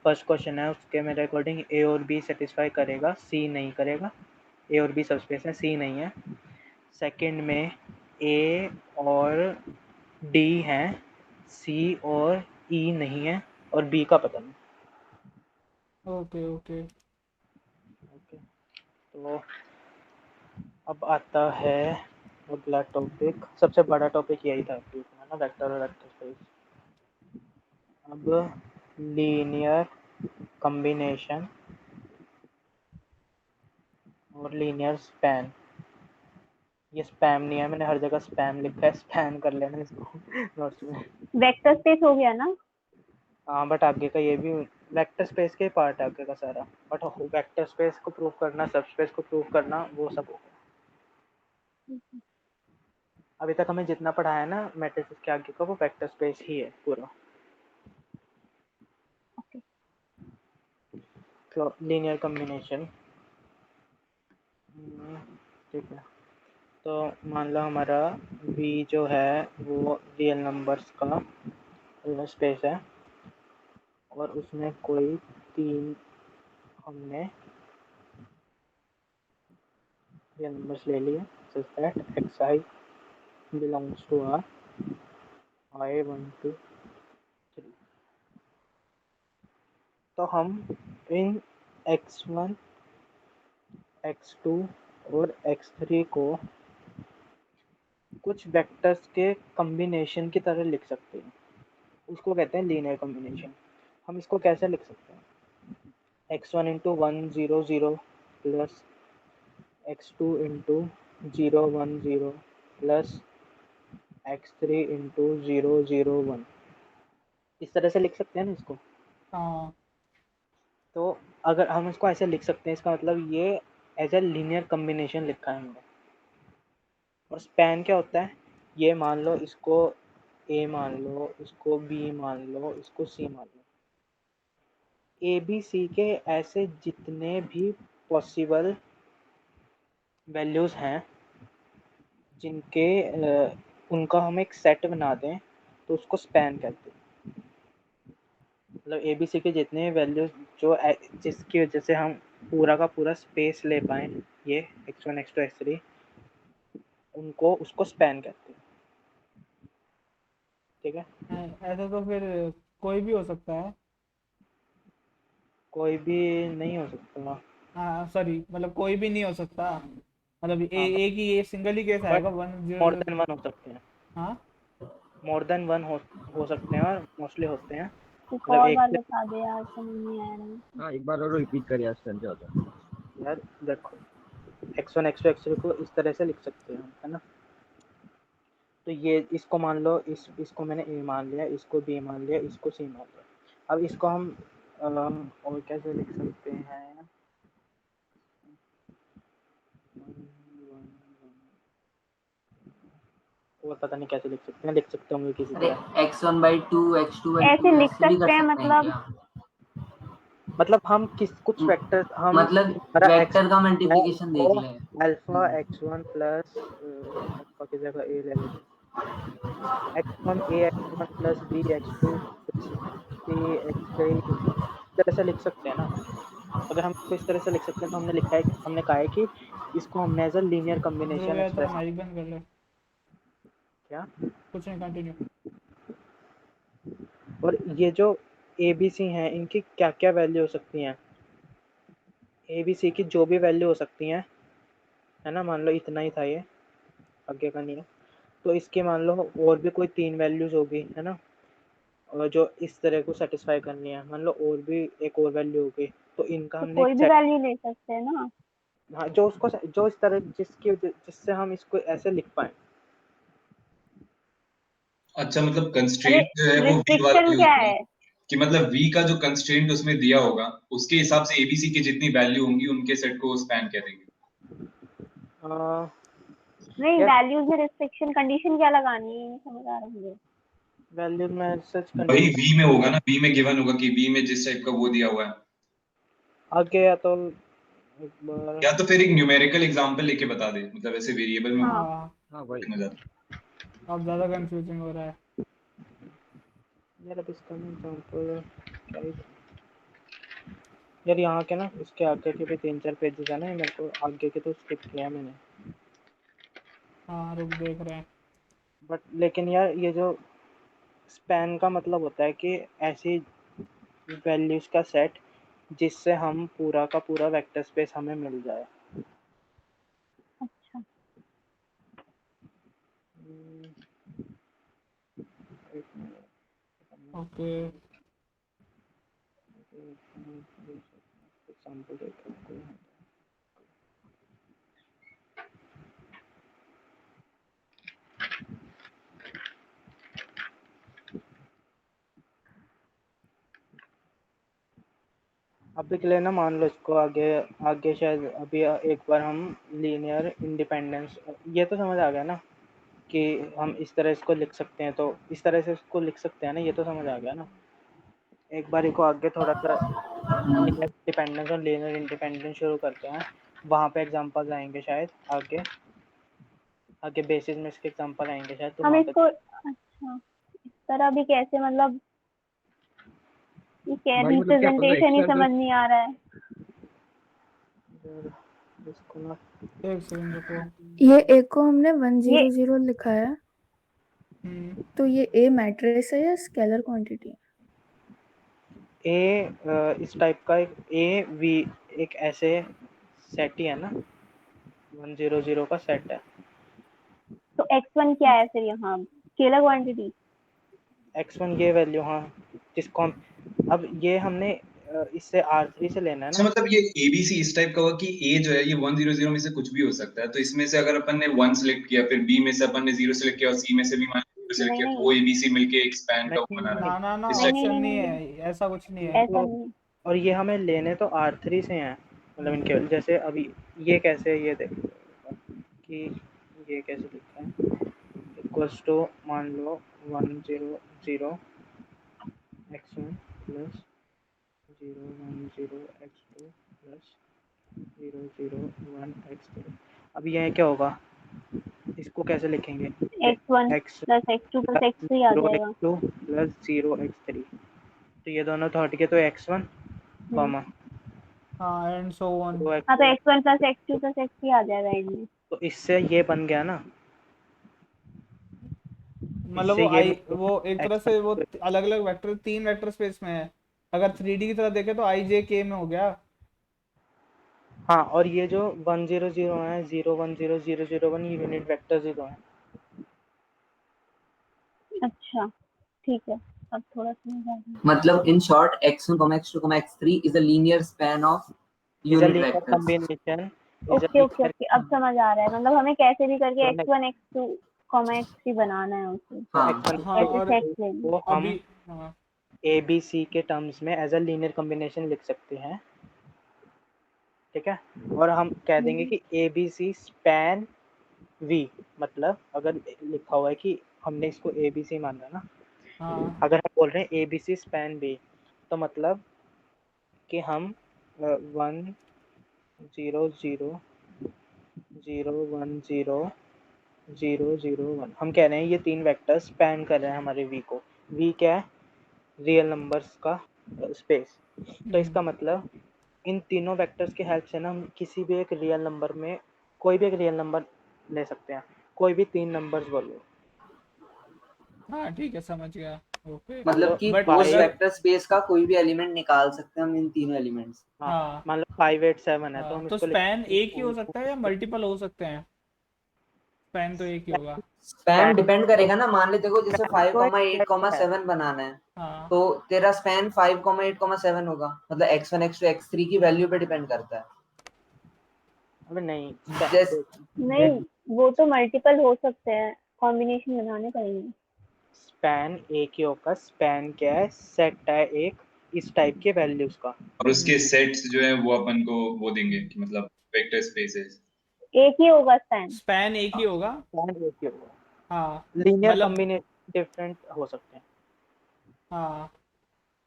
[SPEAKER 2] फर्स्ट क्वेश्चन है उसके मेरे अकॉर्डिंग ए और बी सेटिस्फाई करेगा, सी नहीं करेगा। ए और बी सबस्पेस है, सी नहीं है। सेकंड में ए और डी हैं, सी और ई नहीं है, और बी का पता नहीं।
[SPEAKER 1] Okay okay.
[SPEAKER 2] ओके, तो अब आता है अगला टॉपिक। सबसे बड़ा टॉपिक यही था है ना, वेक्टर और वेक्टर स्पेस। अब लीनियर कॉम्बिनेशन और लीनियर स्पैन। ये स्पैम नहीं है, मैंने हर जगह स्पैम लिखा है, स्पैन कर लेना इसको नोट्स में।
[SPEAKER 3] वेक्टर स्पेस हो गया ना?
[SPEAKER 2] हाँ बट आगे का ये भी वेक्टर स्पेस के पार्ट है आगे का सारा। बट वेक्टर स्पेस को प्रूव करना, सब स्पेस को प्रूव करना, वो सब हो गया। अभी तक हमें जितना पढ़ा है ना मैट्रिसेस के आगे का, वो वेक्टर स्पेस ही है पूरा। तो लीनियर कॉम्बिनेशन, ठीक है। तो मान लो हमारा V जो है वो रियल नंबर्स का स्पेस है, और उसमें कोई तीन हमने रियल नंबर्स ले लिए, such that xi belongs to R, I 1 2 3। तो हम इन x1 x2 और x3 को कुछ वेक्टर्स के कॉम्बिनेशन की तरह लिख सकते हैं, उसको कहते हैं लीनियर कॉम्बिनेशन। हम इसको कैसे लिख सकते हैं? x1 into 1 0 0 plus x2 into 0 1 0 plus x3 into 0 0 1, इस तरह से लिख सकते हैं ना इसको।
[SPEAKER 1] हाँ।
[SPEAKER 2] तो अगर हम इसको ऐसे लिख सकते हैं, इसका मतलब ये एज ए लीनियर कॉम्बिनेशन लिखा है हमने। और स्पैन क्या होता है? ये मान लो इसको ए मान लो, इसको बी मान लो, इसको सी मान लो। ए बी सी के ऐसे जितने भी पॉसिबल वैल्यूज़ हैं जिनके उनका हम एक सेट बना दें, तो उसको स्पैन कहते हैं। मतलब ए बी सी के जितने वैल्यूज जो जिसकी वजह से हम पूरा का पूरा स्पेस ले पाएँ, ये x1 x2 x3, उनको उसको स्पैन कहते हैं। ठीक है,
[SPEAKER 1] ऐसा तो फिर कोई भी हो सकता है।
[SPEAKER 2] कोई भी नहीं हो सकता।
[SPEAKER 1] हाँ सॉरी, मतलब कोई भी नहीं हो सकता। मतलब
[SPEAKER 2] हाँ
[SPEAKER 1] एक ही, ये सिंगल ही केस
[SPEAKER 2] बट
[SPEAKER 1] आएगा, 1
[SPEAKER 2] मोर
[SPEAKER 1] 0
[SPEAKER 2] देन 1 हो सकते हैं।
[SPEAKER 1] हाँ।
[SPEAKER 2] मोर देन 1 हो सकते हैं, और मोस्टली होते हैं।
[SPEAKER 3] एक
[SPEAKER 2] मतलब
[SPEAKER 3] और
[SPEAKER 2] एक
[SPEAKER 3] बार
[SPEAKER 2] से
[SPEAKER 3] बता दे यार, समझ नहीं आ रहा।
[SPEAKER 6] हाँ एक बार और रिपीट कर यार समझ आता है।
[SPEAKER 2] यार देखो, x1 x2 x3 को इस तरह से लिख सकते हैं, है ना। तो ये इसको मान लो, इसको मैंने ए मान लिया, इसको बी मान लिया, इसको सी मान लिया। अब इसको हम और कैसे लिख सकते हैं? और पता नहीं कैसे लिख सकते हैं, लिख सकते होंगे किसी
[SPEAKER 5] अरे
[SPEAKER 2] तरह।
[SPEAKER 5] x1/2 x2/2
[SPEAKER 3] ऐसे लिख
[SPEAKER 5] ऐसे भी कर
[SPEAKER 3] सकते हैं,
[SPEAKER 5] सकते हैं
[SPEAKER 3] मतलब
[SPEAKER 5] क्या?
[SPEAKER 2] मतलब हम कुछ वेक्टर हम
[SPEAKER 5] मतलब
[SPEAKER 2] हमारा
[SPEAKER 5] वेक्टर का
[SPEAKER 2] है,
[SPEAKER 5] मल्टीप्लिकेशन देख
[SPEAKER 2] वो
[SPEAKER 5] ले।
[SPEAKER 2] अल्फा x1 प्लस अल्फा की जगह ए ले लेते हैं, x1 a x1 plus b x2 plus c x3, इस तरह से लिख सकते हैं ना। अगर हम इसको इस तरह से लिख सकते हैं, तो हमने लिखा है, हमने कहा है कि इसको हमने एज अ लीनियर
[SPEAKER 1] ध्रुव
[SPEAKER 2] कॉम्बिनेशन
[SPEAKER 1] यार तेरा
[SPEAKER 2] एक्सप्रेस।
[SPEAKER 1] माइक बंद कर ले।
[SPEAKER 2] क्या?
[SPEAKER 1] कुछ नहीं, कंटिन्यू।
[SPEAKER 2] और ये जो ए बी सी हैं, इनकी क्या क्या वैल्यू हो सकती हैं? ए बी सी की जो भी वैल्यू हो सकती हैं, है ना। मान लो इतना ही था, ये आगे का नहीं है। तो इसके मान लो और भी कोई 3 वैल्यूज होगी, है ना, और जो इस तरह को सेटिस्फाई करनी है, मान लो और भी एक और वैल्यू होगी, तो इनका
[SPEAKER 3] तो
[SPEAKER 2] हमने
[SPEAKER 3] कोई भी वैल्यू ले सकते हैं ना।
[SPEAKER 2] हाँ, जो उसको जो इस तरह जिससे हम इसको ऐसे लिख पाए।
[SPEAKER 4] अच्छा मतलब
[SPEAKER 3] अरे
[SPEAKER 4] कंस्ट्रेंट जो है वो v वाला
[SPEAKER 3] रिस्ट्रिक्शन
[SPEAKER 4] यूज
[SPEAKER 3] क्या
[SPEAKER 4] करें
[SPEAKER 3] है?
[SPEAKER 4] कि मतलब v का जो कंस्ट्रेंट उसमें दिया होगा उसके हिसाब से abc की जितनी वैल्यू होंगी उनके सेट को स्पैन कह देंगे।
[SPEAKER 3] नहीं,
[SPEAKER 2] यार
[SPEAKER 3] वैल्यूज में रिस्ट्रिक्शन कंडीशन क्या लगानी है, नहीं समझ आ रहा मुझे।
[SPEAKER 2] वैल्यू में सच
[SPEAKER 4] वही
[SPEAKER 2] कंडीशन
[SPEAKER 4] v में होगा ना, v में गिवन होगा कि v में जिस टाइप का वो दिया हुआ है,
[SPEAKER 2] आगे, या तो एक बार
[SPEAKER 4] या तो फिर एक न्यूमेरिकल एग्जांपल लेके बता दे, मतलब ऐसे वेरिएबल में
[SPEAKER 1] हाँ
[SPEAKER 6] हाँ भाई
[SPEAKER 4] कितना ज्यादा।
[SPEAKER 1] अब ज्यादा कंफ्यूजिंग हो रहा है।
[SPEAKER 2] यार अब इसका एग्जांपल क्या ही यार, यहाँ के ना इसके आगे के भी 3-4 पेजेस है ना, मेरे को आगे के तो स्किप किया मैंने,
[SPEAKER 1] हाँ रुक देख रहे हैं।
[SPEAKER 2] बट लेकिन यार ये जो स्पैन का मतलब होता है कि ऐसी वैल्यूज का सेट जिससे हम पूरा का पूरा वेक्टर स्पेस हमें मिल जाए।
[SPEAKER 3] अच्छा,
[SPEAKER 2] एक मिनट,
[SPEAKER 1] ओके
[SPEAKER 2] एग्जांपल देता हूँ कोई। अभी के लिए ना मान लो इसको आगे आगे शायद अभी एक बार हम लीनियर इंडिपेंडेंस, ये तो समझ आ गया ना कि हम इस तरह इसको लिख सकते हैं, तो इस तरह से इसको लिख सकते हैं ना, ये तो समझ आ गया ना। एक बार इसको आगे थोड़ा सा लीनियर डिपेंडेंस और लीनियर इंडिपेंडेंस शुरू करते हैं, वहाँ पे एग्जांपल्स आएंगे शायद आगे आगे बेसिस में इसके एग्जांपल आएंगे शायद, तो
[SPEAKER 3] हम
[SPEAKER 2] वहाँ पे
[SPEAKER 3] इसको अच्छा इस तरह भी कैसे, मतलब ये क्या
[SPEAKER 6] भाई मतलब क्या अपन को
[SPEAKER 3] रिप्रेजेंटेशन ही
[SPEAKER 6] एक्सेल
[SPEAKER 3] समझ नहीं आ रहा है।
[SPEAKER 2] इसको ना
[SPEAKER 1] एक सेकंड रुको।
[SPEAKER 7] ये ए को हमने
[SPEAKER 3] ये
[SPEAKER 7] 100 लिखा है, तो ये ए मैट्रिक्स है या स्केलर क्वांटिटी है?
[SPEAKER 2] इस टाइप का एक ए वी एक ऐसे सेट ही है ना, 100 का सेट है।
[SPEAKER 3] तो x1 क्या है फिर यहाँ, स्केलर क्वांटिटी?
[SPEAKER 2] x1 ये वैल्यू, हाँ, जिसको हम अब ये हमने इससे R3 से लेना है
[SPEAKER 4] अच्छा
[SPEAKER 2] ना।
[SPEAKER 4] मतलब ये ABC इस टाइप का होगा कि A जो है ये 100 में से कुछ भी हो सकता है, तो इसमें से अगर अपन ने 1 सिलेक्ट किया, फिर B में से अपन ने 0 सिलेक्ट किया और C में से भी मान 0 सिलेक्ट
[SPEAKER 3] नहीं
[SPEAKER 4] किया, तो
[SPEAKER 3] नहीं
[SPEAKER 4] वो ABC मिलके एक स्पैन का वो
[SPEAKER 2] नहीं
[SPEAKER 4] बना रहा है
[SPEAKER 1] ना ना ना
[SPEAKER 4] इस
[SPEAKER 3] नहीं
[SPEAKER 4] टाइप।
[SPEAKER 3] नहीं
[SPEAKER 1] ऑप्शन
[SPEAKER 3] नहीं
[SPEAKER 1] नहीं
[SPEAKER 3] नहीं नहीं,
[SPEAKER 1] है, ऐसा कुछ नहीं है।
[SPEAKER 3] ऐसा नहीं।
[SPEAKER 2] और ये हमें लेने तो R3 से हैं, मतलब इनके जैसे अभी ये कैसे, ये देख कि ये कैसे लिखा है, इक्वल्स टू मान लो 100 x1 plus 010 x2 plus 001 x3। अब यह क्या होगा, इसको कैसे लिखेंगे,
[SPEAKER 3] x1
[SPEAKER 2] x
[SPEAKER 3] plus x2 plus x3 आ
[SPEAKER 2] 0
[SPEAKER 3] जाएगा।
[SPEAKER 2] x2 प्लस 0 x3, तो ये दोनों तो हट गए, तो x1 कॉमा
[SPEAKER 1] हाँ एंड सो ऑन।
[SPEAKER 2] 2
[SPEAKER 3] हाँ, तो
[SPEAKER 2] x2,
[SPEAKER 3] x1 plus x2 plus x3 आ जाएगा एंड में।
[SPEAKER 2] तो इससे ये बन गया ना,
[SPEAKER 1] मतलब
[SPEAKER 2] इससे
[SPEAKER 1] वो
[SPEAKER 2] ये
[SPEAKER 1] आई
[SPEAKER 2] भी
[SPEAKER 1] वो एक तरह से वो अलग अलग वेक्टर, 3 वेक्टर स्पेस में है। अगर 3D की तरह देखे तो i j k में हो गया।
[SPEAKER 2] हाँ, और ये जो 100 है, 010 001 ये यूनिट वेक्टर्स ही तो है।
[SPEAKER 3] अच्छा ठीक है, अब थोड़ा समझ आ गया।
[SPEAKER 5] मतलब in short x1, x2, x3 is a linear span of
[SPEAKER 2] is a
[SPEAKER 5] unit
[SPEAKER 2] linear
[SPEAKER 5] vectors.
[SPEAKER 2] Combination, is a
[SPEAKER 3] okay okay
[SPEAKER 2] linear
[SPEAKER 3] okay, अब समझ आ रहा है, मतलब हमें कैसे भी करके
[SPEAKER 2] तो
[SPEAKER 3] x1 x2 x3 बनाना है उसे,
[SPEAKER 5] हाँ
[SPEAKER 2] x1
[SPEAKER 1] हाँ
[SPEAKER 3] ऐसे
[SPEAKER 1] और
[SPEAKER 3] सेट लेंगे।
[SPEAKER 2] को हम
[SPEAKER 1] अभी हाँ
[SPEAKER 2] ए बी सी के टर्म्स में एज अ लीनियर कॉम्बिनेशन लिख सकते हैं, ठीक है। और हम कह देंगे कि a b c span v, मतलब अगर लिखा हुआ है कि हमने इसको ए बी सी माना ना,
[SPEAKER 1] हाँ
[SPEAKER 2] अगर हम बोल रहे हैं a b c span b, तो मतलब कि हम 1 0 0 0 1 0 0 0 1 हम कह रहे हैं ये 3 वेक्टर स्पैन कर रहे हैं हमारे वी को। वी क्या है, रियल नंबर्स का स्पेस। तो इसका मतलब इन तीनों वेक्टर्स की हेल्प से ना हम किसी भी एक रियल नंबर में कोई भी एक रियल नंबर ले सकते हैं, कोई भी 3 नंबर्स बोलो।
[SPEAKER 1] हाँ ठीक है समझ गया। ओके
[SPEAKER 5] मतलब
[SPEAKER 2] तो
[SPEAKER 5] कि
[SPEAKER 1] बट
[SPEAKER 5] उस
[SPEAKER 1] अगर
[SPEAKER 5] वेक्टर स्पेस का कोई भी एलिमेंट निकाल सकते हैं हम इन तीनों एलिमेंट्स।
[SPEAKER 2] हाँ,
[SPEAKER 1] हाँ
[SPEAKER 2] मान लो 5 8 7 है, तो
[SPEAKER 1] हाँ
[SPEAKER 2] हम
[SPEAKER 1] तो
[SPEAKER 2] इसको
[SPEAKER 1] स्पैन
[SPEAKER 2] लिखेंगे
[SPEAKER 1] एक ही हो सकता है या मल्टीपल हो सकते हैं? स्पैन तो एक ही होगा।
[SPEAKER 5] स्पैन डिपेंड करेगा ना, मान ले देखो जैसे
[SPEAKER 2] स्पैन तो एक
[SPEAKER 5] 5,8,7 बनाना है
[SPEAKER 1] हाँ
[SPEAKER 5] तो तेरा स्पैन 5,8,7 होगा, मतलब x1 x2 x3 की वैल्यू पे डिपेंड करता है।
[SPEAKER 2] अबे नहीं,
[SPEAKER 5] जैसे
[SPEAKER 3] नहीं, वो तो मल्टीपल हो सकते हैं, कॉम्बिनेशन बनाने पड़ेंगे।
[SPEAKER 2] स्पैन एक ही होगा। स्पैन क्या है? सेट है एक इस टाइप के वैल्यूज का।
[SPEAKER 4] और उसके सेट्स जो है वो अपन को वो देंगे कि मतलब वेक्टर स्पेसेस।
[SPEAKER 3] एक ही होगा स्पैन।
[SPEAKER 1] स्पैन एक ही होगा।
[SPEAKER 2] स्पैन एक ही होगा।
[SPEAKER 1] हाँ
[SPEAKER 2] लीनियर
[SPEAKER 1] मतलब
[SPEAKER 2] कॉम्बिनेशन डिफरेंट हो सकते हैं।
[SPEAKER 1] हाँ,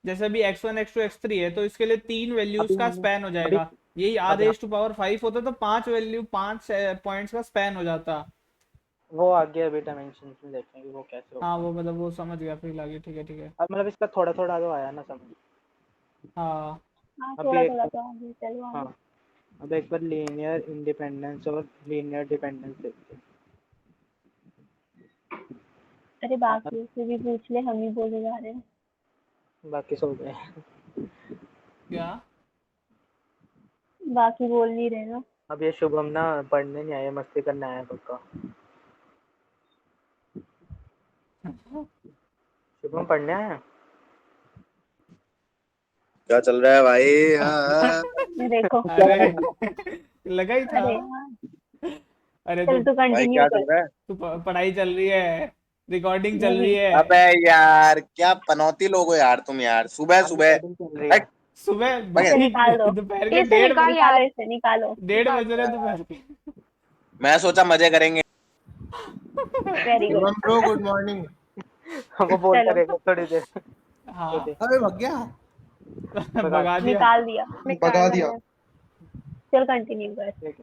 [SPEAKER 1] जैसे अभी x1 x2 x3 है तो इसके लिए 3 वैल्यूज
[SPEAKER 2] अभी
[SPEAKER 1] का
[SPEAKER 2] हमने
[SPEAKER 1] स्पैन हो
[SPEAKER 2] अभी
[SPEAKER 1] जाएगा। यही r
[SPEAKER 2] अभी
[SPEAKER 1] रेज टू पावर 5 होता तो 5 वैल्यू 5 पॉइंट्स का स्पैन हो जाता।
[SPEAKER 2] वो आगे अभी डायमेंशन में देखेंगे वो कैसे
[SPEAKER 1] हाँ
[SPEAKER 2] होगा।
[SPEAKER 1] वो मतलब वो समझ गया फिर आगे, ठीक है ठीक है।
[SPEAKER 2] अब मतलब इसका थोड़ा थोड़ा तो आया ना समझ।
[SPEAKER 1] हाँ
[SPEAKER 3] हाँ,
[SPEAKER 2] अभी
[SPEAKER 3] थोड़ा
[SPEAKER 2] एक
[SPEAKER 3] थोड़ा तो आगे, चलो
[SPEAKER 2] हाँ,
[SPEAKER 3] आगे।
[SPEAKER 2] अब एक बार लीनियर इंडिपेंडेंस और लीनियर डिपेंडेंस देखते
[SPEAKER 3] अरे
[SPEAKER 2] हैं।
[SPEAKER 3] बाकी से भी पूछ ले, हम ही बोले जा रहे हैं।
[SPEAKER 2] बाकी सो गए।
[SPEAKER 1] क्या?
[SPEAKER 3] बाकी बोल नहीं रहे ना।
[SPEAKER 2] अब ये शुभम ना पढ़ने नहीं आया, मस्ती करने आया पक्का। शुभम पढ़ने आया।
[SPEAKER 8] क्या चल रहा है भाई? हाँ।
[SPEAKER 3] देखो।
[SPEAKER 1] अरे लगा ही था।
[SPEAKER 3] अरे यार,
[SPEAKER 1] अरे
[SPEAKER 3] चल
[SPEAKER 1] तू
[SPEAKER 3] तू
[SPEAKER 8] भाई
[SPEAKER 3] कंटिन्यू
[SPEAKER 8] क्या
[SPEAKER 3] कर।
[SPEAKER 8] चल रहा है?
[SPEAKER 1] पढ़ाई चल रही है, रिकॉर्डिंग चल रही
[SPEAKER 3] नहीं,
[SPEAKER 1] है।
[SPEAKER 8] अबे यार क्या पनौती लोग हो यार तुम यार, सुबह
[SPEAKER 2] हाँ
[SPEAKER 8] सुबह।
[SPEAKER 2] रिकॉर्डिंग चल रही है।
[SPEAKER 8] हट,
[SPEAKER 1] सुबह
[SPEAKER 3] इसे
[SPEAKER 8] बगैर।
[SPEAKER 1] भाई
[SPEAKER 3] निकाल दो।
[SPEAKER 1] दोपहर के
[SPEAKER 3] इसे निकाल यार, इसे निकालो।
[SPEAKER 1] 1:30 बज रहे दोपहर के।
[SPEAKER 8] मैं सोचा मजे करेंगे।
[SPEAKER 3] Very good.
[SPEAKER 6] Shivam bro good morning.
[SPEAKER 2] वो बोलता
[SPEAKER 3] चलो,
[SPEAKER 2] रहेगा थोड़ी देर। तो
[SPEAKER 1] हाँ
[SPEAKER 2] दे
[SPEAKER 6] अबे भग गया।
[SPEAKER 2] भगा
[SPEAKER 1] भगा दिया।
[SPEAKER 3] निकाल दिया।
[SPEAKER 6] भगा दिया।
[SPEAKER 3] चल कंटिन्यू कर।
[SPEAKER 2] ठीक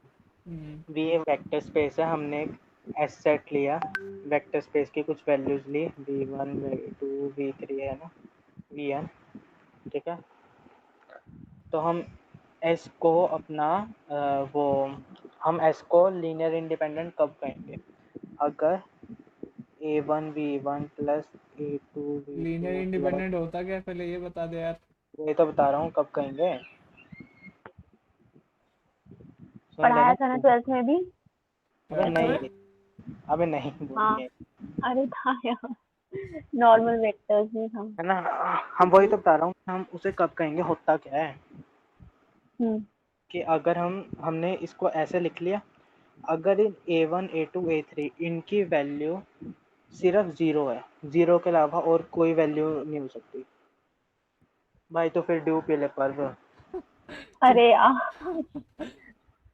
[SPEAKER 1] हम्म,
[SPEAKER 2] है। वी वेक्टर स्पेस है, हमने एक एस सेट लिया, वेक्टर स्पेस की कुछ वैल्यूज ली, v1 v2 v3 है ना, vn। ठीक है, तो हम एस को अपना वो हम एस को लीनियर इंडिपेंडेंट कब कहेंगे? अगर a1 v1 plus a2
[SPEAKER 1] linear
[SPEAKER 2] v2 plus,
[SPEAKER 1] independent होता क्या पहले ये बता दे यार।
[SPEAKER 2] ये तो बता रहा हूँ कब कहेंगे, सुन
[SPEAKER 3] पढ़ाया
[SPEAKER 2] लेना।
[SPEAKER 3] था ना 12th में भी।
[SPEAKER 2] अबे
[SPEAKER 1] 12th में?
[SPEAKER 2] नहीं, अबे नहीं वो
[SPEAKER 3] हाँ,
[SPEAKER 2] नहीं है।
[SPEAKER 3] अरे था यार, नॉर्मल वेक्टर्स में था।
[SPEAKER 2] है ना, हम वही तो बता रहा हूँ, हम उसे कब कहेंगे। होता क्या है
[SPEAKER 3] हम्म
[SPEAKER 2] कि अगर हमने इसको ऐसे लिख लिया, अगर इन a1 a2 a3 इनकी वैल्यू सिर्फ जीरो है, जीरो के अलावा और कोई वैल्यू नहीं हो सकती भाई, तो फिर ड्यू पी ले पर्व।
[SPEAKER 3] अरे यार,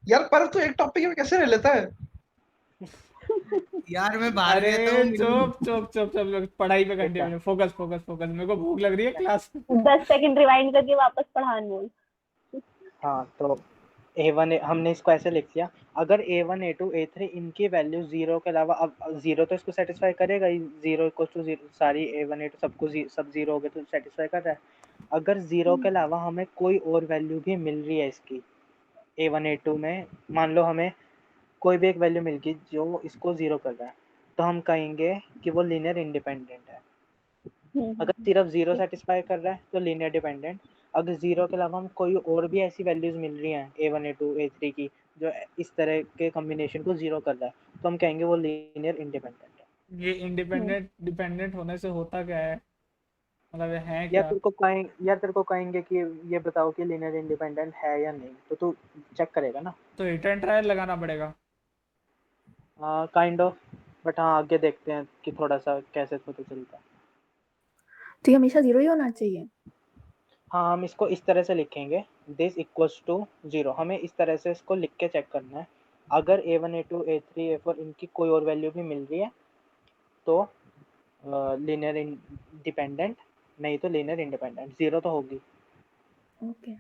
[SPEAKER 6] यार पर तू एक टॉपिक में कैसे रह लेता है? यार मैं बाहर
[SPEAKER 1] अरे
[SPEAKER 6] गया था, वो
[SPEAKER 1] चुप चुप चुप चुप, पढ़ाई पे कंटिन्यू, फोकस फोकस फोकस, मेरे को भूख लग रही है क्लास।
[SPEAKER 3] 10 सेकंड रिवाइंड करके वापस पढ़ान बोल।
[SPEAKER 2] हाँ तो a1 हमने इसको ऐसे लिख लिया, अगर a1 a2 a3 इनकी वैल्यू जीरो के अलावा, अब जीरो तो इसको सेटिस्फाई करेगा ही, जीरो इक्वल टू जीरो, सारी a1 a2 सबको सब जीरो हो गए तो सेटिस्फाई कर रहा है। अगर जीरो के अलावा हमें कोई और वैल्यू भी मिल रही है इसकी, a1 a2 में मान लो हमें कोई भी एक वैल्यू मिल गई जो इसको जीरो कर रहा है, तो हम कहेंगे कि वो लीनियर इंडिपेंडेंट है। अगर सिर्फ जीरो
[SPEAKER 3] ठीक।
[SPEAKER 2] सेटिस्फाई कर रहा है तो लीनियर डिपेंडेंट। अगर जीरो के अलावा हम कोई और भी ऐसी वैल्यूज मिल रही हैं a1 a2 a3 की जो इस तरह के कॉम्बिनेशन को जीरो कर रहा है, तो हम कहेंगे वो लीनियर इंडिपेंडेंट है।
[SPEAKER 1] ये इंडिपेंडेंट डिपेंडेंट होने से होता क्या है, मतलब ये है
[SPEAKER 2] या
[SPEAKER 1] क्या?
[SPEAKER 2] तेरे को कहेंगे कि ये बताओ कि लीनियर इंडिपेंडेंट है या नहीं, तो तू चेक करेगा ना।
[SPEAKER 1] तो हिट एंड ट्रायल लगाना पड़ेगा।
[SPEAKER 2] काइंड ऑफ, बट हाँ आगे देखते हैं कि थोड़ा सा कैसे पता चलता है।
[SPEAKER 7] तो ये हमेशा 0 ही होना चाहिए।
[SPEAKER 2] हाँ हम इसको इस तरह से लिखेंगे, दिस इक्वल्स टू जीरो, हमें इस तरह से इसको लिख के चेक करना है। अगर a1 a2 a3 a4 इनकी कोई और वैल्यू भी मिल रही है तो लीनियर इंडिपेंडेंट, नहीं तो लीनियर इंडिपेंडेंट, जीरो तो होगी।
[SPEAKER 7] ओके।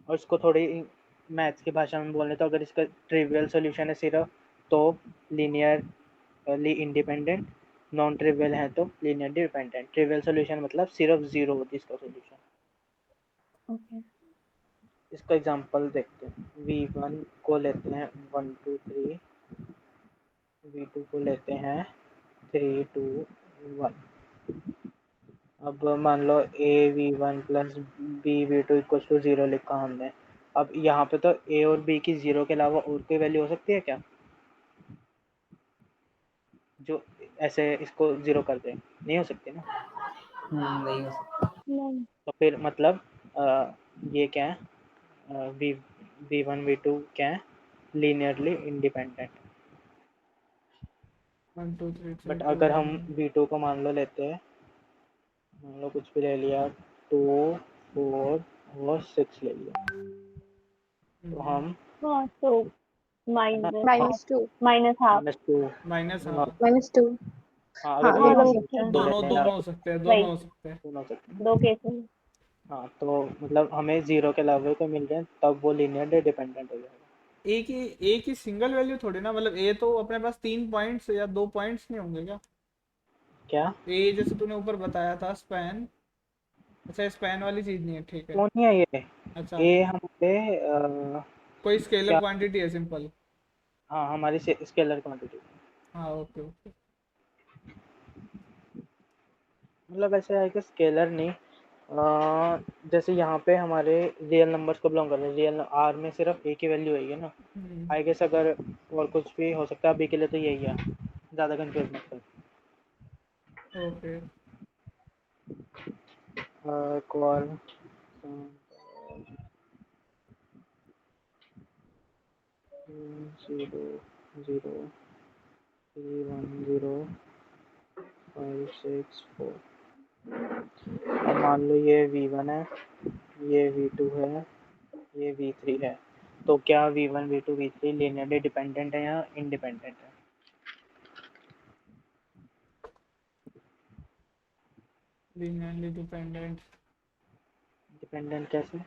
[SPEAKER 2] और इसको थोड़ी मैथ्स की भाषा में बोलने तो अगर इसका ट्रिवियल सोल्यूशन है सिर्फ तो लीनियरली इंडिपेंडेंट, नॉन ट्रिवियल है तो लीनियर डिपेंडेंट। ट्रिवियल सोल्यूशन मतलब सिर्फ जीरो होती है इसका सोल्यूशन।
[SPEAKER 7] ओके।
[SPEAKER 2] इसका एग्जांपल देखते हैं, v1 को लेते हैं 1 2 3, v2 को लेते हैं 3 2 1। अब मान लो a v1 plus b v2 equal to zero लिखा हमने। अब यहाँ पे तो a और b की जीरो के अलावा और कोई वैल्यू हो सकती है क्या? जो ऐसे इसको जीरो कर दे, नहीं हो सकती ना।
[SPEAKER 5] नहीं हो सकता।
[SPEAKER 3] नहीं
[SPEAKER 2] तो फिर मतलब ये क्या है, V1 V2 क्या है, लीनियरली इंडिपेंडेंट।
[SPEAKER 1] 1 2 3 3
[SPEAKER 2] बट
[SPEAKER 1] 2
[SPEAKER 2] अगर हम
[SPEAKER 1] 1
[SPEAKER 2] V2 को मान लो लेते हैं, मान लो कुछ भी ले लिया, 2 4 और 6 ले लिया, तो हम
[SPEAKER 3] हाँ तो
[SPEAKER 2] है ना
[SPEAKER 3] -2
[SPEAKER 7] -2
[SPEAKER 2] -2
[SPEAKER 1] माइनस हाँ
[SPEAKER 7] -2
[SPEAKER 2] हाँ,
[SPEAKER 7] हाँ
[SPEAKER 2] अगर
[SPEAKER 7] दोनों
[SPEAKER 3] हाँ
[SPEAKER 7] हो
[SPEAKER 2] दोनों
[SPEAKER 7] सकता है।
[SPEAKER 2] दो
[SPEAKER 1] दोनों
[SPEAKER 2] लेने
[SPEAKER 1] दोनों
[SPEAKER 2] हैं,
[SPEAKER 1] हो सकते हैं,
[SPEAKER 3] वही
[SPEAKER 1] दोनों हो सकते हैं।
[SPEAKER 2] दोनों हो सकते हैं।
[SPEAKER 3] दो केसेस।
[SPEAKER 2] हाँ, तो मतलब हमें जीरो के अलावा कोई मिल जाए तब वो लीनियर डिपेंडेंट हो जाएगा।
[SPEAKER 1] एक ही सिंगल वैल्यू थोड़ी ना, मतलब ए तो अपने पास 3 पॉइंट्स या 2 पॉइंट्स नहीं होंगे क्या?
[SPEAKER 2] क्या
[SPEAKER 1] ए जैसे तूने ऊपर बताया था स्पैन, अच्छा स्पैन वाली चीज नहीं है, ठीक है।
[SPEAKER 2] वो नहीं है ये,
[SPEAKER 1] अच्छा
[SPEAKER 2] ये हमारे
[SPEAKER 1] कोई स्केलर
[SPEAKER 2] क्या,
[SPEAKER 1] क्वांटिटी है सिंपल।
[SPEAKER 2] हाँ हमारी स्केलर क्वांटिटी,
[SPEAKER 1] हाँ ओके ओके।
[SPEAKER 2] मतलब ऐसे है कि स्केलर नहीं, जैसे यहाँ पे हमारे रियल नंबर्स को बिलोंग कर रहे हैं, रियल आर में सिर्फ एक ही वैल्यू है ना, आई गेस। अगर और कुछ भी हो सकता है, अभी के लिए तो यही है, ज़्यादा कंफ्यूज मत कर।
[SPEAKER 1] Okay
[SPEAKER 2] call 0 0 3 1 0 5 6 4। अब मान लो ये V1 है, ये V2 है, ये V3 है, तो क्या V1 V2 V3 linearly dependent है या इंडिपेंडेंट है?
[SPEAKER 1] Linearly dependent.
[SPEAKER 2] डिपेंडेंट कैसे?